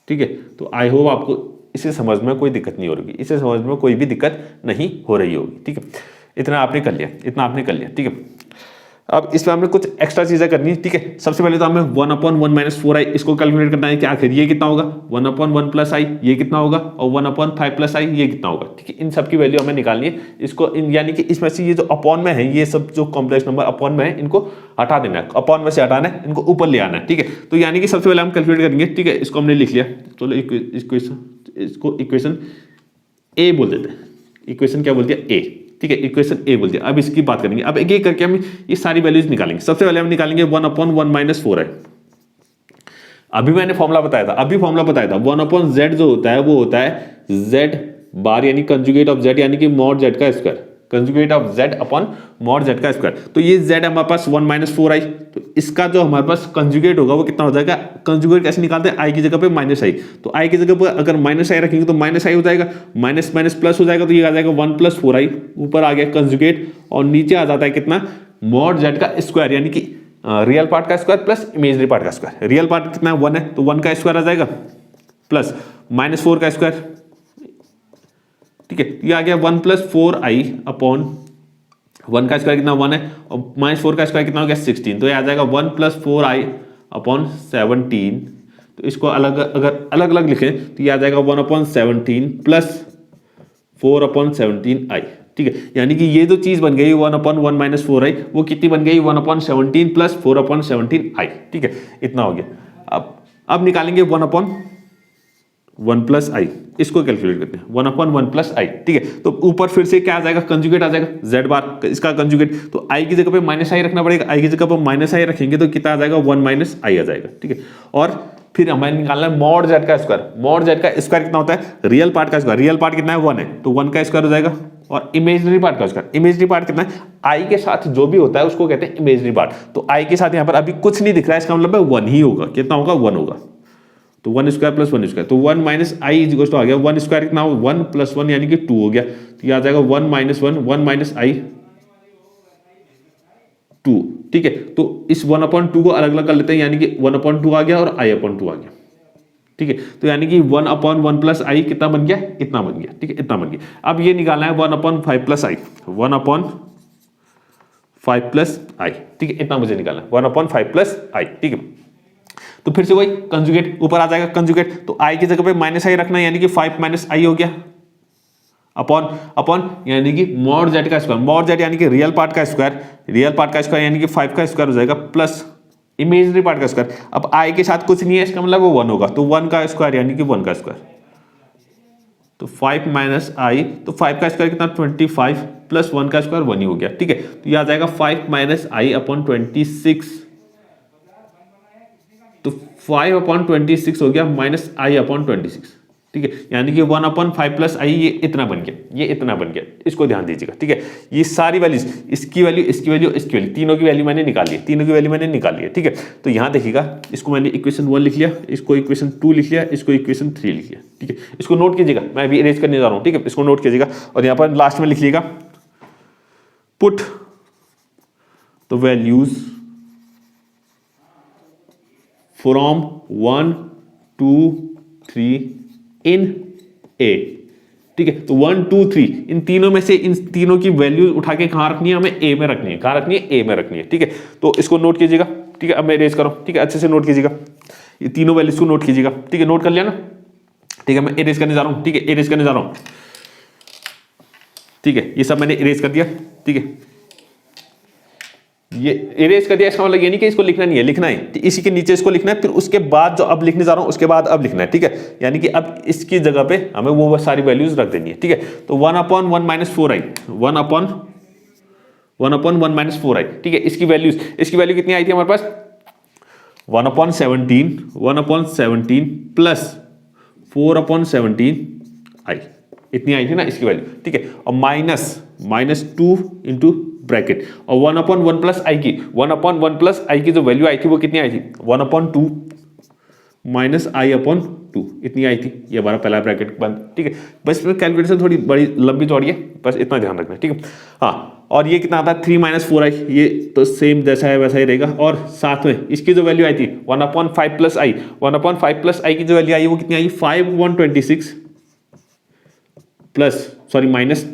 ठीक है, तो आई होप आपको इसे समझ में कोई दिक्कत नहीं हो रही, इसे समझ में कोई भी दिक्कत नहीं हो रही होगी। ठीक है, इतना आपने कर लिया, इतना आपने कर लिया। ठीक है, अब इसमें हमने कुछ एक्स्ट्रा चीजें करनी है। ठीक है, सबसे पहले तो हमें 1 अपॉन 1 माइनस 4i इसको कैलकुलेट करना है कि आखिर ये कितना होगा, 1 अपॉन 1 प्लस आई ये कितना होगा, और 1 अपॉन 5 प्लस आई ये कितना होगा। ठीक है, इन सब की वैल्यू हमें निकालनी है। इसको यानी कि इसमें से ये जो अपॉन में है, ये सब जो कॉम्प्लेक्स नंबर अपॉन में है इनको हटा देना है, अपॉन में से हटाना है, इनको ऊपर ले आना है। ठीक है, तो यानी कि सबसे पहले हम कैलकुलेट करेंगे। ठीक है, इसको हमने लिख लिया, चलो इसको इक्वेशन ए बोल देते हैं। इक्वेशन क्या बोलती है, ए। ठीक है, इक्वेशन ए बोल दिया। अब इसकी बात करेंगे, अब एक एक करके हम ये सारी वैल्यूज निकालेंगे। सबसे पहले हम निकालेंगे 1 अपॉन 1 माइनस 4i। अभी मैंने फॉर्मूला बताया था, 1 अपॉन z जो होता है वो होता है z बार यानी कंजुगेट ऑफ z यानी कि मॉड z का square, conjugate of z upon mod z का स्क्वायर। तो ये z हमारे पास 1 माइनस 4i, तो इसका जो हमारे पास कंजुगेट होगा वो कितना हो जाएगा, कंजुगेट कैसे निकालते हैं, i की जगह पे माइनस आई, तो i की जगह पर अगर माइनस आई रखेंगे तो माइनस आई हो जाएगा, माइनस माइनस प्लस हो जाएगा, तो ये आ जाएगा 1 प्लस 4i, ऊपर आ गया कंजुगेट, और नीचे आ जाता है कितना, मॉड z का स्क्वायर यानी कि रियल पार्ट का स्क्वायर प्लस इमेजनरी पार्ट का स्क्वायर। रियल पार्ट कितना 1 है, तो 1 का स्क्वायर आ जाएगा, प्लस माइनस 4 का स्क्वायर। ठीक है, ये आ गया 1 प्लस 4i अपॉन 1 का स्क्वायर कितना 1 है, और माइनस 4 का स्क्वायर कितना हो गया 16, तो ये आ जाएगा 1 प्लस 4i अपॉन 17, तो इसको अलग अगर अलग अलग लिखें तो ये आ जाएगा 1/17 प्लस 4/17 i, ठीक है। यानी कि ये जो चीज बन गई 1/1 माइनस 4i वो कितनी बन गई 1/17 प्लस 4/17i, ठीक है। इतना हो गया। अब निकालेंगे 1/1 प्लस आई, इसको कैलकुलेट करते हैं 1/1 प्लस आई, ठीक है। तो ऊपर फिर से क्या आ जाएगा, कंजुगेट आ जाएगा z बार, इसका कंजुगेट, तो i की जगह पे माइनस आई रखना पड़ेगा, i की जगह पर माइनस आई रखेंगे तो कितना आ जाएगा 1 माइनस आई आ जाएगा, ठीक है। और फिर हमें निकालना है मॉड z का स्क्वायर। मॉड z का स्क्वायर कितना होता है, रियल पार्ट का स्क्वायर, रियल पार्ट कितना है 1 है तो 1 का स्क्वायर हो जाएगा, और इमेजिनरी पार्ट का स्क्वायर, इमेजिनरी पार्ट कितना है, i के साथ जो भी होता है उसको कहते हैं इमेजिनरी पार्ट। तो i के साथ यहाँ पर अभी कुछ नहीं दिख रहा है, इसका मतलब 1 ही होगा, कितना होगा 1 होगा, तो 1 स्क्वायर प्लस 1 स्क्वायर, तो 1 minus i is equal to आ गया 1 स्क्वायर कितना हो 1 प्लस 1 यानी कि 2 हो गया, तो ये आ जाएगा 1 माइनस 1 माइनस आई 2, ठीक है। तो इस 1/2 को अलग अलग कर लेते हैं, यानी कि 1/2 आ गया और i/2 आ गया, ठीक है। तो यानी कि 1/1 प्लस आई कितना बन गया, इतना बन गया, ठीक है, इतना बन गया। अब ये निकालना है 1/5 प्लस आई, 1/5 प्लस आई, ठीक है, इतना मुझे निकालना है 1/5 प्लस आई, ठीक है। तो फिर से वही कंजुगेट ऊपर आ जाएगा, कंजुगेट तो i की जगह पे माइनस आई रखना है, यानी कि 5 माइनस आई हो गया, अपॉन यानी कि मॉड z का स्क्वायर, मॉड z यानी कि रियल पार्ट का स्क्वायर, रियल पार्ट का स्क्वायर यानी कि 5 का स्क्वायर हो जाएगा, प्लस इमेजिनरी पार्ट का स्क्वायर। अब i के साथ कुछ नहीं है, इसका मतलब वो 1 होगा, तो 1 का स्क्वायर यानी कि 1 का स्क्वायर, तो 5 माइनस आई, तो 5 का स्क्वायर कितना 25 प्लस 1 का स्क्वायर 1 ही हो गया, ठीक है। तो ये आ जाएगा 5 माइनस आई अपॉन 26, तो 5/26 हो गया माइनस i/26, ठीक है। यानी कि 1/5 प्लस आई ये इतना बन गया, ये इतना बन गया, इसको ध्यान दीजिएगा, ठीक है। ये सारी वैल्यूज, इसकी वैल्यू, इसकी वैल्यू, इसकी वैल्यू, तीनों की वैल्यू मैंने निकाली है, तीनों की वैल्यू मैंने निकाली है, ठीक है। तो यहाँ देखिएगा, इसको मैंने इक्वेशन 1 लिख लिया, इसको इक्वेशन 2 लिख लिया, इसको इक्वेशन 3 लिख लिया, ठीक है। इसको नोट कीजिएगा, मैं अभी इरेज करने जा रहा हूँ, ठीक है। इसको नोट कीजिएगा और यहाँ पर लास्ट में लिख लीजिएगा पुट द वैल्यूज फ्रॉम 1 2 3 इन ए, ठीक है। तो 1 2 3 इन तीनों में से इन तीनों की वैल्यू उठा के कहां रखनी है, हमें ए में रखनी है, कहां रखनी है, ए में रखनी है, ठीक है। तो इसको नोट कीजिएगा, ठीक है। अब मैं इरेज करो, ठीक है, अच्छे से नोट कीजिएगा, ये तीनों वैल्यूज को नोट कीजिएगा, ठीक है। नोट कर लिया ना, ठीक है। मैं इरेज करने जा रहा हूं, ठीक है, इरेज करने जा रहा हूं, ठीक है। ये सब मैंने इरेज कर दिया, ठीक है। ये इरेज कर दिया, इसका मतलब ये नहीं कि इसको लिखना नहीं है, लिखना है, इसी के नीचे इसको लिखना है, फिर उसके बाद जो अब लिखने जा रहा हूं उसके बाद अब लिखना है, ठीक है। यानी कि अब इसकी जगह पे हमें वो सारी वैल्यूज रख देनी है, ठीक है। तो 1/1 माइनस 4i, 1/1 माइनस 4i, ठीक है। इसकी वैल्यू कितनी आई थी हमारे पास 1/17 प्लस 4/17i, इतनी आई थी ना इसकी वैल्यू, ठीक है। और माइनस 2 इंटू ब्रैकेट, और 1/1 प्लस आई की 1/1 प्लस आई की जो वैल्यू आई थी वो कितनी आई थी 1/2 माइनस i/2, इतनी आई थी। ये हमारा पहला ब्रैकेट बंद, ठीक है। बस कैलकुलेशन थोड़ी बड़ी लंबी चौड़ी है, बस इतना ध्यान रखना, ठीक है। हाँ, और ये कितना आता है 3 माइनस 4i, ये तो सेम जैसा है वैसा ही रहेगा। और साथ में इसकी जो वैल्यु आई थी 1/5 प्लस आई, 1/5 प्लस आई की जो वैल्यू आई वो कितनी आई 5/26 प्लस सॉरी माइनस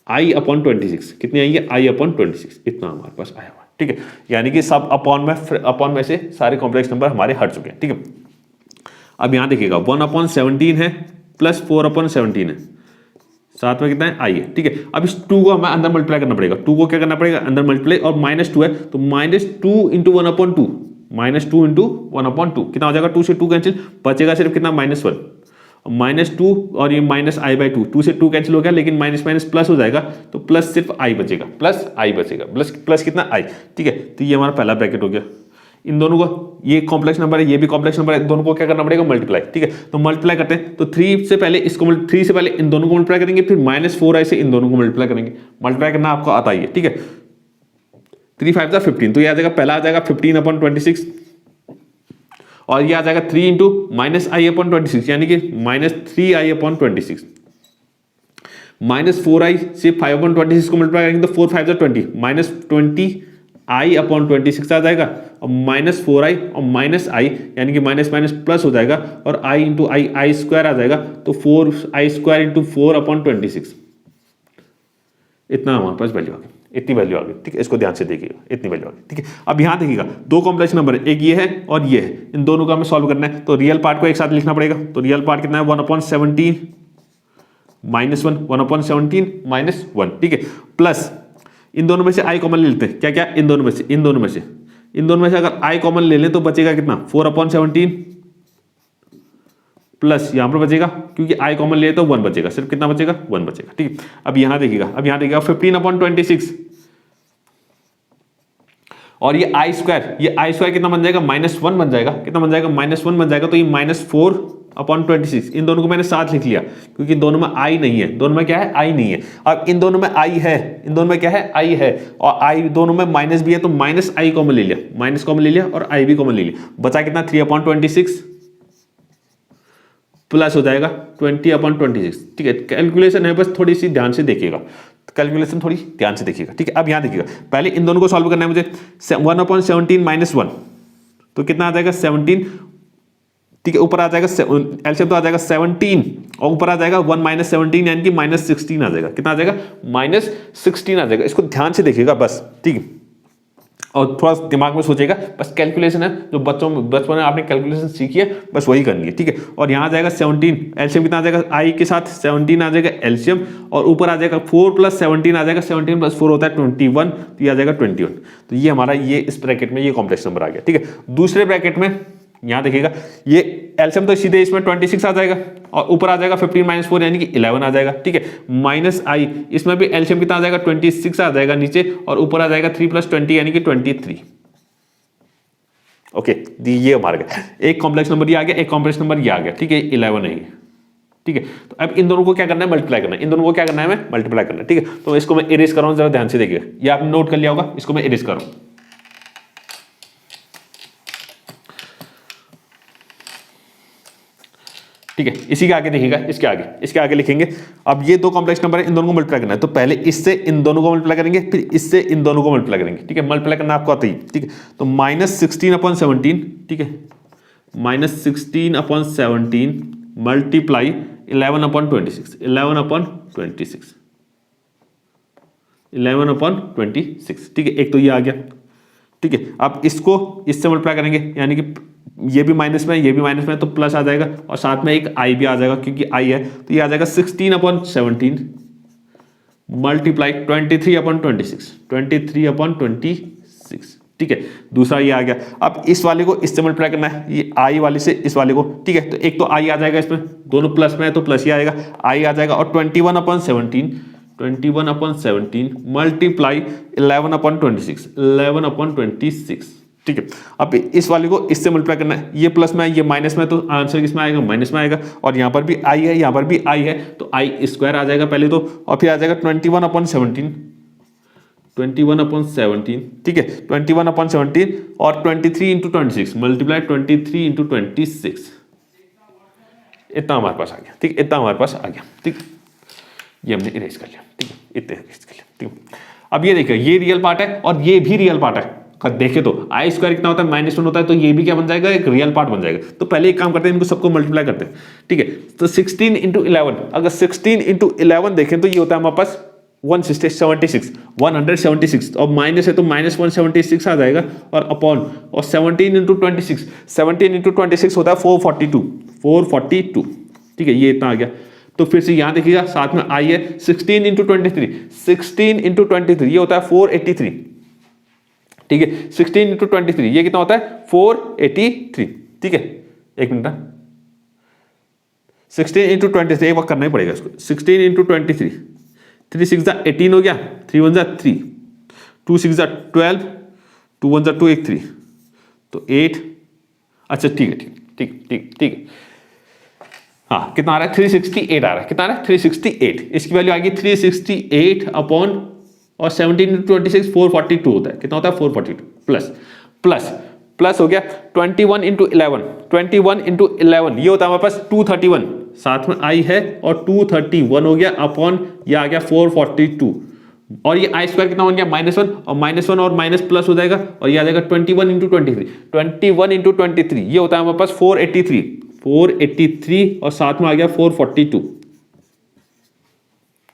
i/26, कितनी आई है i/26, इतना हमारे पास आया हुआ, ठीक है। यानी कि सब अपॉन में से सारे कॉम्प्लेक्स नंबर हमारे हट चुके हैं, ठीक है। अब यहां देखिएगा 1/17 है प्लस 4/17 है, साथ में कितना है i है, ठीक है। अब इस 2 को हमें अंदर मल्टीप्लाई करना पड़ेगा, 2 को क्या करना पड़ेगा अंदर मल्टीप्लाई, और -2 है तो -2 इंटू 1/2, -2 इंटू 1/2 कितना हो जाएगा, 2 से 2 कैंसिल, बचेगा सिर्फ कितना -1, -2 और ये -i/2, 2 से 2 कैंसिल हो गया, लेकिन माइनस माइनस प्लस हो जाएगा, तो प्लस सिर्फ i बचेगा, प्लस i बचेगा, प्लस कितना i, ठीक है। तो ये हमारा पहला ब्रैकेट हो गया। इन दोनों को, ये कॉम्प्लेक्स नंबर है, ये भी कॉम्प्लेक्स नंबर है, दोनों को क्या करना पड़ेगा मल्टीप्लाई, ठीक है। तो मल्टीप्लाई करते हैं, तो 3 से पहले इन दोनों को मल्टीप्लाई करेंगे, फिर -4i से इन दोनों को मल्टीप्लाई करेंगे। मल्टीप्लाई करना आपको आता ही है, ठीक है। 3 5 15, तो ये आ जाएगा, पहला आ जाएगा 15/26, और ये आ जाएगा 3 इंटू -i/26 यानी कि -3i/26, -4i से 5/26 को मल्टीप्लाई करेंगे तो 4 5 20, -20i/26 आ जाएगा, और -4i और -i यानी कि माइनस माइनस प्लस हो जाएगा, और i इंटू आई स्क्वायर आ जाएगा, तो 4i² इंटू 4/26, इतना हमारे पास वैल्यू आ गई। इतनी वैल्यू आ गई, ठीक है, इसको ध्यान से देखिएगा, इतनी वैल्यू आ गई, ठीक है। अब यहाँ देखिएगा दो कॉम्प्लेक्स नंबर है, एक ये है और ये है, इन दोनों का हमें सॉल्व करना है, तो रियल पार्ट को एक साथ लिखना पड़ेगा। तो रियल पार्ट कितना है 1/17 -1, 1/17 -1, ठीक है, प्लस इन दोनों में से आई कॉमन ले लेते हैं, क्या क्या, इन दोनों में से अगर आई कॉमन ले लें तो बचेगा कितना 4/17 प्लस यहां पर बचेगा, क्योंकि आई कॉमन ले तो 1 बचेगा, सिर्फ कितना बचेगा 1 बचेगा, ठीक है। अब यहां देखिएगा 15/26 और ये आई स्क्वायर कितना बन जाएगा -1 बन जाएगा, कितना बन जाएगा -1 बन जाएगा, तो ये -4/26, इन दोनों को मैंने साथ लिख लिया क्योंकि दोनों में आई नहीं है, दोनों में क्या है आई नहीं है। अब इन दोनों में आई है, इन दोनों में क्या है आई है, और आई दोनों में माइनस भी है, तो माइनस आई कॉमन ले लिया, माइनस कॉमन ले लिया और आई भी कॉमन ले लिया, बचा कितना 3/26 प्लस हो जाएगा 20/26, ठीक है। कैलकुलेशन है, बस थोड़ी सी ध्यान से देखिएगा, कैलकुलेशन थोड़ी ध्यान से देखिएगा, ठीक है। अब यहां देखिएगा पहले इन दोनों को सॉल्व करना है मुझे, 1/17 -1 तो कितना आ जाएगा 17, ठीक है, ऊपर आ जाएगा एलसीएम तो आ जाएगा 17 और ऊपर आ जाएगा 1 - 17 यानी कि -16 आ जाएगा, कितना आ जाएगा -16 आ जाएगा। इसको ध्यान से देखिएगा बस, ठीक है, और थोड़ा दिमाग में सोचेगा, बस कैलकुलेशन है जो बचपन में आपने कैलकुलेशन सीखी है बस वही करनी है, ठीक है। और यहाँ आ जाएगा 17, एलसीएम कितना आ जाएगा आई के साथ 17 आ जाएगा एलसीएम, और ऊपर आ जाएगा 4 + 17 आ जाएगा, 17 + 4 होता है 21, तो ये आ जाएगा 21। तो ये हमारा ये इस ब्रैकेट में ये कॉम्प्लेक्स नंबर आ गया, ठीक है। दूसरे ब्रैकेट में यहाँ देखिएगा ये एलसीएम तो सीधे इसमें 26 आ जाएगा और ऊपर आ जाएगा 15 - 4 यानी कि 11 आ जाएगा, ठीक है, माइनस आई, इसमें भी एलसीएम कितना आ जाएगा 26 आ जाएगा नीचे और ऊपर आ जाएगा 3 + 20 यानी कि 23। ओके, ये हमारा गया एक कॉम्प्लेक्स नंबर ये आ गया, एक कॉम्प्लेक्स नंबर ये आ गया, ठीक है, 11 है, ठीक है। तो अब इन दोनों को क्या करना है मल्टीप्लाई करना है, इन दोनों को क्या करना है हमें मल्टीप्लाई करना है, ठीक है। तो इसको मैं इरेज कर रहा हूं, जरा ध्यान से देखिए, ये आपने नोट कर लिया होगा, इसको मैं इरेज कर रहा हूं, ठीक है। इसी के आगे देखिएगा, इसके आगे लिखेंगे। अब ये दो कॉम्प्लेक्स नंबर है, इन दोनों को मल्टीप्लाई करना है, तो पहले इससे इन दोनों को मल्टीप्लाई करेंगे, फिर इससे इन दोनों को मल्टीप्लाई करेंगे, ठीक है। मल्टीप्लाई करना आपको आता ही, ठीक है। तो -16/17, ठीक है, -16/17 मल्टीप्लाई 11/26, 11/26, ठीक है। एक तो ये आ गया, ठीक है। अब इसको इससे मल्टीप्लाई करेंगे, यानी कि ये भी माइनस में, ये भी माइनस में, तो प्लस आ जाएगा और साथ में एक आई भी आ जाएगा क्योंकि आई है, तो ये आ जाएगा 16/17 मल्टीप्लाई 23/26, 23/26, ठीक है। दूसरा ये आ गया। अब इस वाले को इससे मल्टीप्लाई करना है, ये आई वाले से इस वाले को, ठीक है। तो एक तो आई आ जाएगा, इसमें दोनों प्लस में है तो प्लस ही आएगा, आई आ जाएगा, और 21/17 मल्टीप्लाई 11/26, ठीक है। अब इस वाले को इससे मल्टीप्लाई करना है, ये प्लस में है, ये माइनस में है, तो आंसर किसमें आएगा माइनस में आएगा, और यहाँ पर भी आई है, यहाँ पर भी आई है, तो आई स्क्वायर आ जाएगा पहले तो, और फिर आ जाएगा 21/17, ठीक है, 21/17 और 23 × 26 मल्टीप्लाई 23 × 26, इतना हमारे पास आ गया, ठीक है, इतना हमारे पास आ गया, ठीक, ये हमने इरेज कर लिया, ठीक है, इतने इरेज कर लिया, ठीक है। अब ये देखिए, ये रियल पार्ट है और ये भी रियल पार्ट है, देखे तो आई स्क्वायर कितना होता है -1 होता है, तो ये भी क्या बन जाएगा एक रियल पार्ट बन जाएगा। तो पहले एक काम करते हैं, इनको सबको मल्टीप्लाई करते हैं, ठीक है। तो 16 × 11, अगर 16 × 11 देखें तो ये होता है हमारे पास 176 और माइनस है तो -176 आ जाएगा, और अपॉन और 17 × 26 होता है 442, ठीक है, ये इतना आ गया। तो फिर से यहां देखिएगा साथ में आई है 16 × 23 ये होता है 483, ठीक है। 16 × 23 ये कितना होता है 483, ठीक है। एक मिनट, 16 × 23 एक बार करना ही पड़ेगा इसको, 16 × 23, 3 6 = 18 हो गया, 3 1 = 3, 2 6 = 12, 2 1 = 2, 1 3, तो 8, अच्छा ठीक है, ठीक है। हाँ, कितना आ रहा है 368 आ रहा है, कितना आ रहा है 368, इसकी वैल्यू आएगी 368 अपॉन और 17 × 26 442 होता है, कितना होता है 442 प्लस हो गया 21 × 11 ये होता है हमारे पास 231, साथ में आई है और 231 हो गया अपॉन ये आ गया 442, और ये आई स्क्वायर कितना बन गया -1 और -1 और माइनस प्लस हो जाएगा, और ये आ जाएगा 21 × 23 ये होता है हमारे पास 483 और साथ में आ गया 442,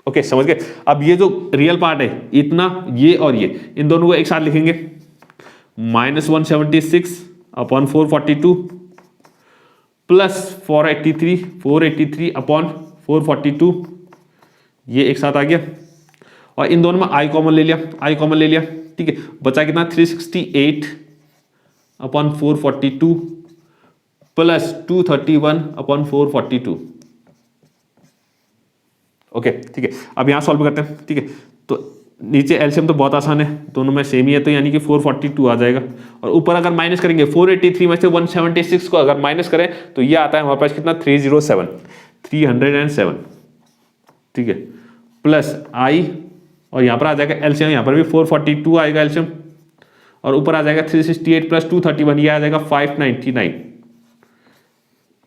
ओके समझ गए। अब ये जो रियल पार्ट है इतना, ये और ये, इन दोनों को एक साथ लिखेंगे, -176 अपॉन 442 प्लस 483 अपॉन 442, ये एक साथ आ गया और इन दोनों में आई कॉमन ले लिया, ठीक है। बचा कितना 368 अपॉन 442 प्लस 231 अपॉन 442। ओके ठीक है, अब यहां सॉल्व करते हैं, ठीक है। तो नीचे एलसीएम तो बहुत आसान है, दोनों में सेम ही है, तो यानी कि 442 आ जाएगा और ऊपर अगर माइनस करेंगे 483 में से 176 को अगर माइनस करें तो ये आता है हमारे पास कितना 307, ठीक है, प्लस आई और यहां पर आ जाएगा एलसीएम, यहां पर भी 442 आएगा एलसीएम और ऊपर आ जाएगा 368 प्लस 231, ये आ जाएगा 599।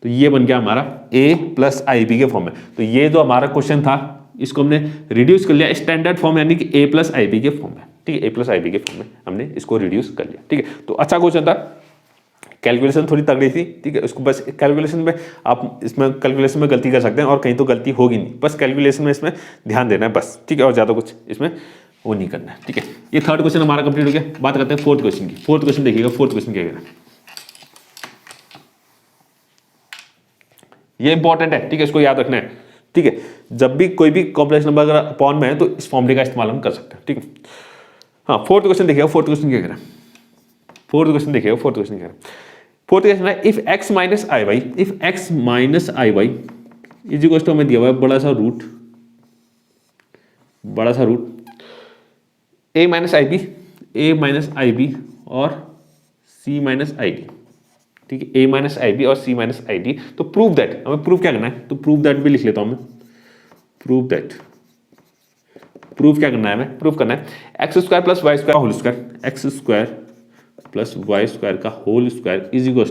तो ये बन गया हमारा a प्लस आई बी के फॉर्म में। तो ये जो हमारा क्वेश्चन था इसको हमने रिड्यूस कर लिया स्टैंडर्ड फॉर्म यानी कि a प्लस आई बी के फॉर्म में, ठीक है, a प्लस आई बी के फॉर्म में हमने इसको रिड्यूस कर लिया, ठीक है। तो अच्छा क्वेश्चन था, कैलकुलेशन थोड़ी तगड़ी थी, ठीक है। उसको बस कैलकुलेशन में आप इसमें कैलकुलेशन में गलती कर सकते हैं और कहीं तो गलती होगी नहीं, बस कैलकुलेशन में इसमें ध्यान देना है बस, ठीक है, और ज़्यादा कुछ इसमें वो नहीं करना है, ठीक है। ये थर्ड क्वेश्चन हमारा कंप्लीट हो गया। बात करते हैं फोर्थ क्वेश्चन की। फोर्थ क्वेश्चन देखिएगा, फोर्थ क्वेश्चन क्या कह रहा है, ये इंपॉर्टेंट है, ठीक है, इसको याद रखना है, ठीक है। जब भी कोई भी कॉम्प्लेक्स नंबर अगर अपॉन में है तो इस फॉर्मूले का इस्तेमाल हम कर सकते हैं, ठीक है। हाँ, फोर्थ क्वेश्चन देखिएगा, फोर्थ क्वेश्चन क्या कह रहा है, फोर्थ क्वेश्चन देखिएगा, फोर्थ क्वेश्चन क्या कह रहा है। फोर्थ क्वेश्चन है if x minus I Y, if x minus I Y is equal to, हमें दिया हुआ है बड़ा सा root a minus I B और c माइनस आई डी, ठीक है, a माइनस आई बी और c माइनस आई डी। तो प्रूव दैट, हमें प्रूव क्या करना है, तो प्रूव दैट भी लिख लेता हूं मैं, प्रूव दैट, प्रूव क्या करना है, हमें प्रूव करना है x square plus Y square whole square, x square plus Y square का whole square is equal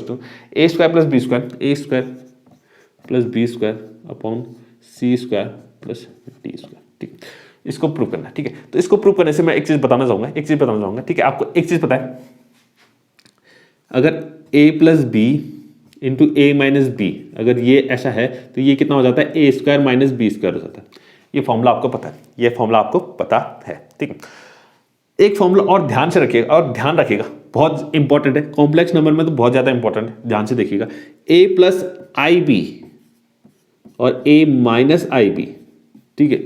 to a square plus B square upon C square plus D square, ठीक है। इसको प्रूव करना है, ठीक है। तो इसको प्रूव करने से मैं एक चीज बताना चाहूंगा, ठीक है। आपको एक चीज पता है, अगर a plus B into A minus B, अगर ये ऐसा है तो ये कितना हो जाता है a square minus B square हो जाता है। ये फॉर्मूला आपको पता है, ये फॉर्मूला आपको पता है, ठीक है। एक फॉर्मूला और ध्यान से रखिएगा, और ध्यान रखिएगा बहुत इंपॉर्टेंट है, कॉम्प्लेक्स नंबर में तो बहुत ज्यादा इंपॉर्टेंट है, ध्यान से देखिएगा। a प्लस आई बी और a माइनस आई बी, ठीक है,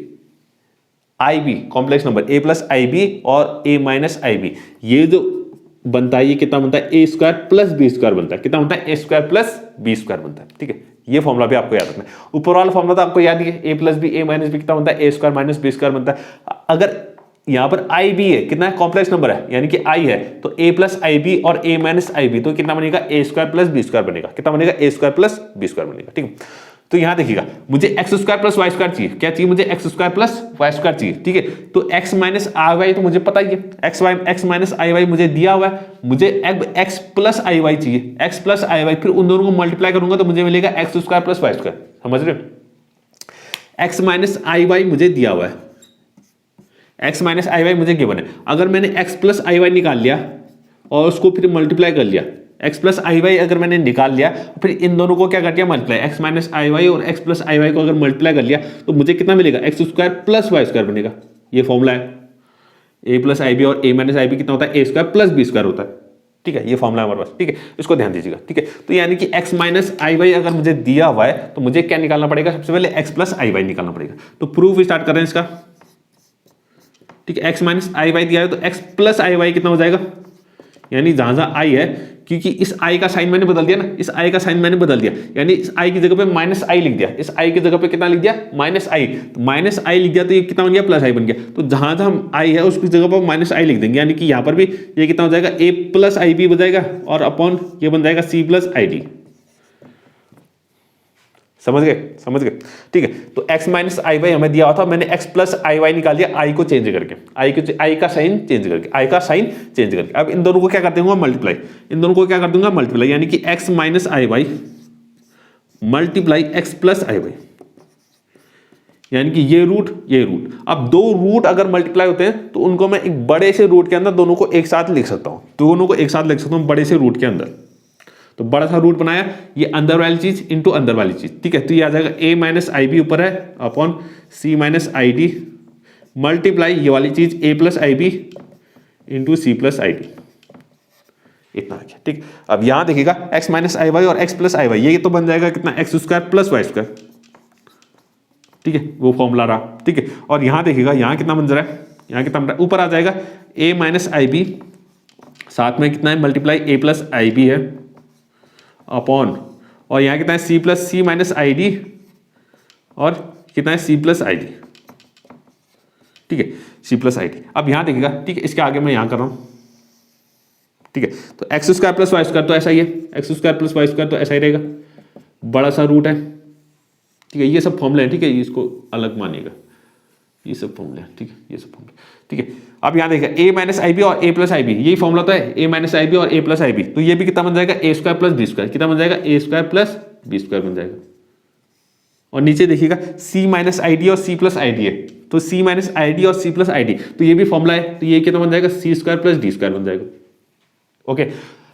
i b complex number a plus I B और a माइनस आई बी, ये जो बनता है ये कितना बनता है a square plus B square बनता है, कितना बनता है a square plus B square बनता है, ठीक है। ये फॉर्मूला भी आपको याद रखना है। ऊपर वाला फॉर्मूला तो आपको याद ही है, A plus B A minus B कितना बनता है a square minus B square बनता है। अगर यहां पर आई बी है, कितना है कॉम्प्लेक्स नंबर है यानी कि आई है, तो ए प्लस आई बी और ए माइनस आई बी, तो कितना बनेगा A square plus B square बनेगा, कितना बनेगा A square plus B square बनेगा, ठीक है। तो यहां देखिएगा मुझे X square plus Y square चाहिए, क्या चाहिए मुझे X square plus Y square चाहिए, ठीक है। तो एक्स माइनस आई वाई तो मुझे पता ही है, एक्स माइनस आई वाई मुझे दिया हुआ है, मुझे एक्स प्लस आई वाई चाहिए, एक्स प्लस आई वाई, फिर उन दोनों को मल्टीप्लाई करूंगा तो मुझे मिलेगा X square plus Y square, समझ रहे हो। एक्स माइनस आई वाई मुझे दिया हुआ है, एक्स माइनस आई वाई मुझे गिवन है, अगर मैंने एक्स प्लस आई वाई निकाल लिया और उसको फिर मल्टीप्लाई कर लिया, एक्स प्लस आई वाई अगर मैंने निकाल लिया फिर इन दोनों को क्या कर दिया multiply, X minus I Y और एक्स प्लस आई वाई को अगर मल्टीप्लाई कर लिया तो मुझे कितना मिलेगा X square plus Y square बनेगा। ये फॉर्मूला है, ए प्लस आई बी और ए माइनस आई बी कितना होता है a square plus B square होता है, ठीक है। ये फॉर्मूला हमारे पास, ठीक है, इसको ध्यान दीजिएगा, ठीक है। तो यानी कि एक्स माइनस आई वाई अगर मुझे दिया हुआ है तो मुझे क्या निकालना पड़ेगा, सबसे पहले एक्स प्लस आई वाई निकालना पड़ेगा। तो प्रूफ स्टार्ट कर रहे हैं इसका, ठीक है। एक्स माइनस आई वाई दिया है तो एक्स प्लस आई वाई कितना हो जाएगा, यानी जहां जहां आई है, क्योंकि इस आई का साइन मैंने बदल दिया ना, इस आई का साइन मैंने बदल दिया, यानी इस आई की जगह पे माइनस आई लिख दिया, इस आई की जगह पे कितना लिख दिया माइनस आई, तो माइनस आई लिख दिया तो ये कितना बन गया प्लस आई बन गया। तो जहां जहां आई है उसकी जगह पर माइनस आई लिख देंगे, यानी कि यहां पर भी ये कितना हो जाएगा ए प्लस आई बी बन जाएगा और अपॉन ये बन जाएगा सी प्लस आई डी, समझ गए, ठीक है। तो x माइनस आई वाई हमें दिया हुआ था, मैंने x प्लस आई वाई निकाल दिया आई को चेंज करके, आई का साइन चेंज करके, अब इन दोनों को क्या कर दूंगा मल्टीप्लाई, यानी कि x minus I Y multiply x plus I Y, यानी कि ये रूट अब दो रूट अगर मल्टीप्लाई होते हैं तो उनको मैं एक बड़े से रूट के अंदर दोनों को एक साथ लिख सकता हूं, बड़े से रूट के अंदर। तो बड़ा सा रूट बनाया, ये अंदर वाली चीज इंटू अंदर वाली चीज, ठीक है। तो ये आ जाएगा a माइनस आई बी ऊपर है upon c minus I D multiply ये वाली चीज a plus I B into C plus I D, इतना आ गया, ठीक। अब यहां देखिएगा x माइनस आई वाई और x प्लस आई वाई, ये तो बन जाएगा कितना X square plus Y square, ठीक है, वो फॉर्मूला रहा, ठीक है। और यहां देखिएगा यहां कितना बन रहा है, यहां कितना बन रहा है, ऊपर आ जाएगा a माइनस आई बी, साथ में कितना है multiply a plus I B है अपॉन, और यहाँ कितना है c plus C minus I D, और कितना है c प्लस आई डी, ठीक है, c प्लस आई डी। अब यहाँ देखिएगा, ठीक है, इसके आगे मैं यहाँ कर रहा हूँ, ठीक है। तो X square plus Y square तो ऐसा ही है, x square plus Y square तो ऐसा ही रहेगा, बड़ा सा रूट है, ठीक है। ये सब फॉर्मूले हैं, ठीक है, इसको अलग मानिएगा, ये सब फॉर्मूले हैं, ठीक है, ये सब फॉर्मूले, ठीक है। अब यहाँ देखिएगा a माइनस आई बी और a प्लस आई बी, यही फॉर्मूला तो है, a माइनस आई बी और a प्लस आई बी, तो ये भी कितना बन जाएगा a square plus B square, कितना बन जाएगा a square plus B square बन जाएगा। और नीचे देखिएगा c माइनस आई डी और c प्लस आई डी है, तो c माइनस आई डी और c प्लस आई डी, तो ये भी फॉर्मूला है, तो ये कितना बन जाएगा c square plus D square बन जाएगा, ओके।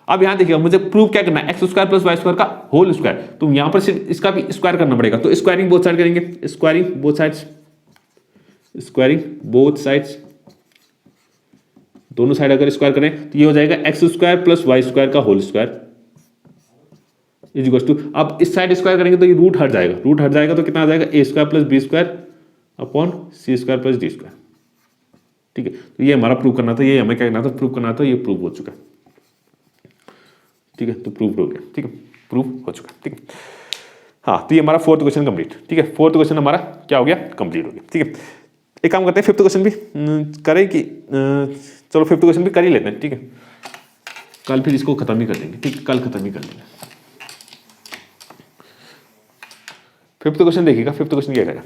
अब यहां देखिएगा मुझे प्रूव क्या करना है, x square plus Y square का होल स्क्वायर, तो यहां पर सिर्फ इसका भी स्क्वायर करना पड़ेगा, तो स्क्वायरिंग बोथ साइड करेंगे, squaring both sides, squaring both sides, दोनों साइड अगर स्क्वायर करें तो ये हो जाएगा x square plus Y square का whole square is equal to, अब इस साइड स्क्वायर करेंगे तो ये रूट हट जाएगा, रूट हट जाएगा तो कितना आ जाएगा a square plus B square upon C square plus D square, ठीक है। तो ये हमारा प्रूव करना था, ये हमें क्या करना था, प्रूव करना था, ये प्रूव हो चुका है, ठीक है। तो प्रूव हो गया, ठीक है, प्रूव हो चुका है, ठीक है। हाँ, तो ये हमारा फोर्थ क्वेश्चन कंप्लीट, ठीक है, फोर्थ क्वेश्चन हमारा क्या हो गया, कंप्लीट हो गया, ठीक है। एक काम करते हैं, फिफ्थ क्वेश्चन भी करें कि चलो फिफ्थ क्वेश्चन भी कर ही लेते हैं, ठीक है, कल फिर इसको खत्म ही कर देंगे, ठीक है, कल खत्म ही कर देंगे। फिफ्थ क्वेश्चन देखिएगा, फिफ्थ क्वेश्चन क्या करेगा,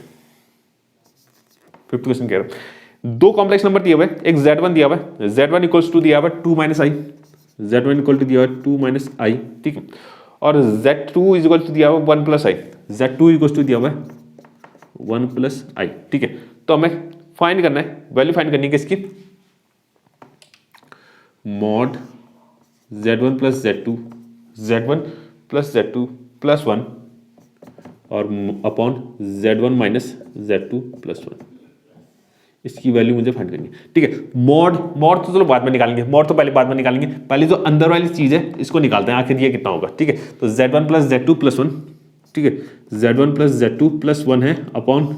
फिफ्थ क्वेश्चन कह रहा है दो कॉम्प्लेक्स नंबर दिया हुआ है, एक z1 दिया हुआ है, z1 इक्वल्स टू दिया हुआ है 2 minus I, z1 equal to दिया हुआ है 2 माइनस आई, ठीक है, और z2 इज इक्वल टू दिया हुआ है 1 plus I, z2 equal to दिया हुआ है 1 प्लस आई, ठीक है। तो हमें फाइंड करना है, वैल्यू फाइंड करनी है किसकी, mod z1 plus z2, z1 plus z2 plus 1 और upon z1 minus z2 plus 1, इसकी वैल्यू मुझे फाइंड करनी है, ठीक है। मॉड मॉड तो चलो बाद में निकालेंगे, मॉड तो पहले बाद में निकालेंगे, पहले जो अंदर वाली चीज है इसको निकालते हैं, आखिर ये कितना होगा, ठीक है। तो z1 प्लस z2 प्लस 1, ठीक है, z1 प्लस z2 प्लस 1 है upon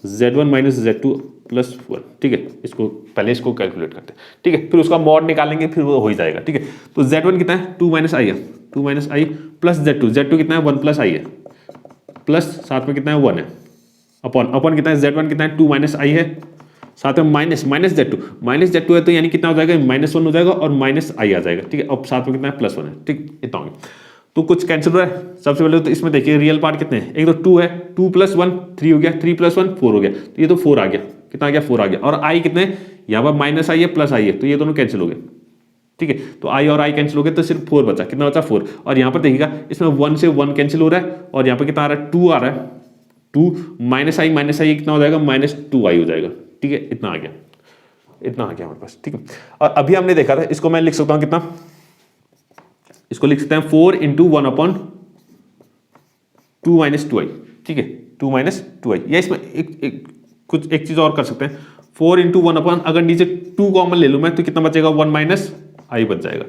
z1 minus z2 plus 1, ठीक है। इसको पहले इसको कैलकुलेट करते हैं, ठीक है, फिर उसका मॉड निकालेंगे, फिर वो हो ही जाएगा, ठीक है। तो z1 कितना है 2 माइनस आई है, 2 माइनस आई प्लस z2 कितना है 1 प्लस आई है, प्लस साथ में कितना है 1 है, अपॉन अपॉन कितना है z1 कितना है 2 माइनस आई है, साथ में माइनस माइनस z2 है, तो यानी कितना हो जाएगा -1 हो जाएगा और माइनस आई आ जाएगा, ठीक है। अब साथ में कितना है +1 है, ठीक, इतना हो गया। तो कुछ कैंसिल हो रहा है, सबसे पहले तो इसमें देखिए रियल पार्ट कितने हैं, एक तो 2 है, 2 + 1 3 हो गया, 3 + 1 4 हो गया, तो ये तो 4 आ गया, कितना आ गया 4 आ गया, और आई कितने यहाँ पर माइनस आई है प्लस आई है, तो ये दोनों कैंसिल हो गए, ठीक है। तो आई और आई कैंसिल हो गए, तो सिर्फ 4 बचा, कितना बचा 4, और यहाँ पर देखिएगा इसमें 1 से 1 कैंसिल हो रहा है, और यहाँ पर कितना आ रहा है 2 आ रहा है, 2 माइनस आई कितना हो जाएगा -2 आई हो जाएगा, ठीक है, इतना आ गया, इतना आ गया हमारे पास, ठीक है। और अभी हमने देखा था, इसको मैं लिख सकता हूँ कितना, इसको लिख सकते हैं 4 × 1 अपॉन 2 - 2i, ठीक है, 2 - 2i, या इसमें एक चीज और कर सकते हैं, 4 × 1 अपॉन, अगर नीचे 2 कॉमन ले लूं मैं तो कितना बचेगा 1 - i बच जाएगा,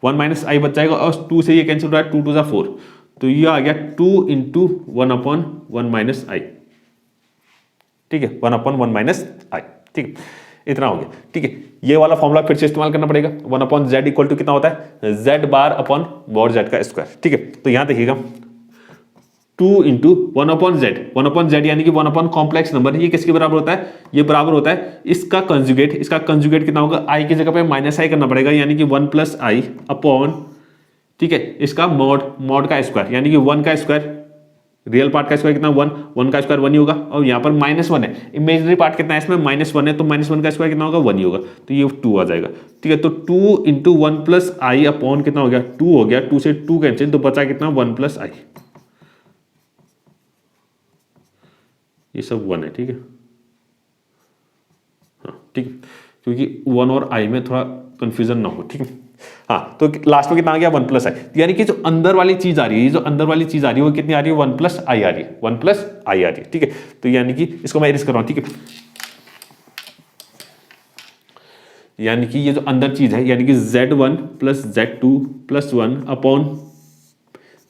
1 - i बच जाएगा, और 2 से ये कैंसिल हो रहा है, 2 × 2 = 4, तो ये आ गया 2 × 1 अपॉन 1 - i, ठीक है, 1 अपॉन 1 - i, ठीक है, इतना हो गया, ठीक है। ये वाला फॉर्मूला फिर से इस्तेमाल करना पड़ेगा, 1 अपॉन z इक्वल टू कितना होता है z bar upon mod z का स्क्वायर, ठीक है। तो यहां देखिएगा 2 × 1 अपॉन z यानी कि 1 अपॉन कॉम्प्लेक्स नंबर, ये किसके बराबर होता है, ये बराबर होता है इसका कंजुगेट कितना होगा, i की जगह पे -i करना पड़ेगा, यानी कि 1 + i अपॉन, ठीक है, इसका मॉड का स्क्वायर, यानी कि 1 का स्क्वायर, रियल पार्ट का स्क्वायर कितना 1 का स्क्वायर 1 ही होगा, और यहाँ पर -1 है, इमेजिनरी पार्ट कितना है इसमें -1 है, तो -1 का स्क्वायर कितना होगा 1 ही होगा, तो ये 2 आ जाएगा, ठीक है। तो 2 × 1 + i अपॉन कितना हो गया 2 हो गया, 2 से 2 कैंसिल, तो बचा कितना 1 + i, ये सब 1 है, ठीक है, हाँ, ठीक है, क्योंकि 1 और i में थोड़ा कंफ्यूजन ना हो, ठीक है। हाँ, तो लास्ट में कितना आ गया 1 प्लस आई, यानी कि जो अंदर वाली चीज आ रही है, जो अंदर वाली चीज आ रही है वो कितनी आ रही है 1 प्लस आई आ रही है, 1 प्लस आई आ रही है, ठीक है। तो यानी कि इसको मैं इरेज कर रहा हूं, ठीक है, यानी कि ये जो अंदर चीज है यानी कि z1 plus z2 plus 1 upon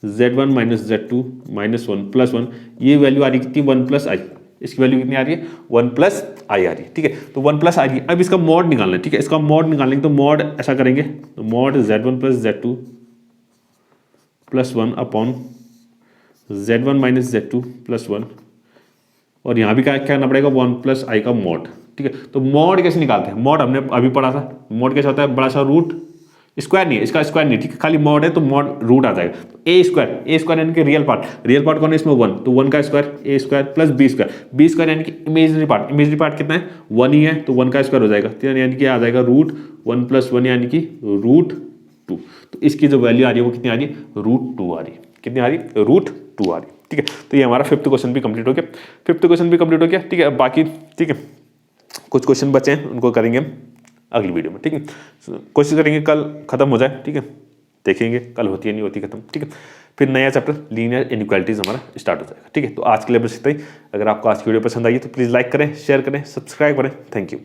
z1 minus z2 minus 1 plus 1, ये वैल्यू आ रही कितनी 1 प्लस आई, इसकी वैल्यू कितनी आ रही है 1 प्लस आई आ रही है, ठीक है। तो 1 प्लस आई, अब इसका मॉड निकालना है, ठीक है, इसका मॉड निकालने तो मॉड ऐसा करेंगे, तो mod z1 plus z2 plus 1 upon z1 minus z2 plus 1, और यहाँ भी क्या करना पड़ेगा 1 प्लस आई का मॉड, ठीक है। तो मॉड कैसे निकालते हैं, मॉड हमने अभी पढ़ा था, मॉड कैसे होता है, बड़ा सा रूट, स्क्वायर नहीं है, इसका स्क्वायर नहीं, ठीक है, खाली मॉड है तो मॉड रूट आ जाएगा। तो ए स्क्वायर यानी कि रियल पार्ट कौन है इसमें 1, तो 1 का स्क्वायर ए स्क्वायर प्लस बी स्क्वायर यानी कि इमेजिनरी पार्ट कितना है 1 ही है, तो 1 का स्क्वायर हो जाएगा, तो यानी कि आ जाएगा रूट 1 प्लस 1 यानी कि रूट 2। तो इसकी जो वैल्यू आ रही है वो कितनी आ रही है रूट 2 आ रही है, कितनी आ रही है रूट 2 आ रही है, ठीक है। तो ये हमारा 5th क्वेश्चन भी कंप्लीट हो गया, 5th क्वेश्चन भी कंप्लीट हो गया, ठीक है। अब बाकी ठीक है कुछ क्वेश्चन बचे हैं उनको करेंगे हम अगली वीडियो में, ठीक है। कोशिश करेंगे कल खत्म हो जाए, ठीक है, देखेंगे कल होती है नहीं होती खत्म, ठीक है। फिर नया चैप्टर लीनियर इनइक्वालिटीज हमारा स्टार्ट हो जाएगा, ठीक है। तो आज के लिए बस इतना ही। अगर आपको आज की वीडियो पसंद आई तो प्लीज़ लाइक करें, शेयर करें, सब्सक्राइब करें। Thank you.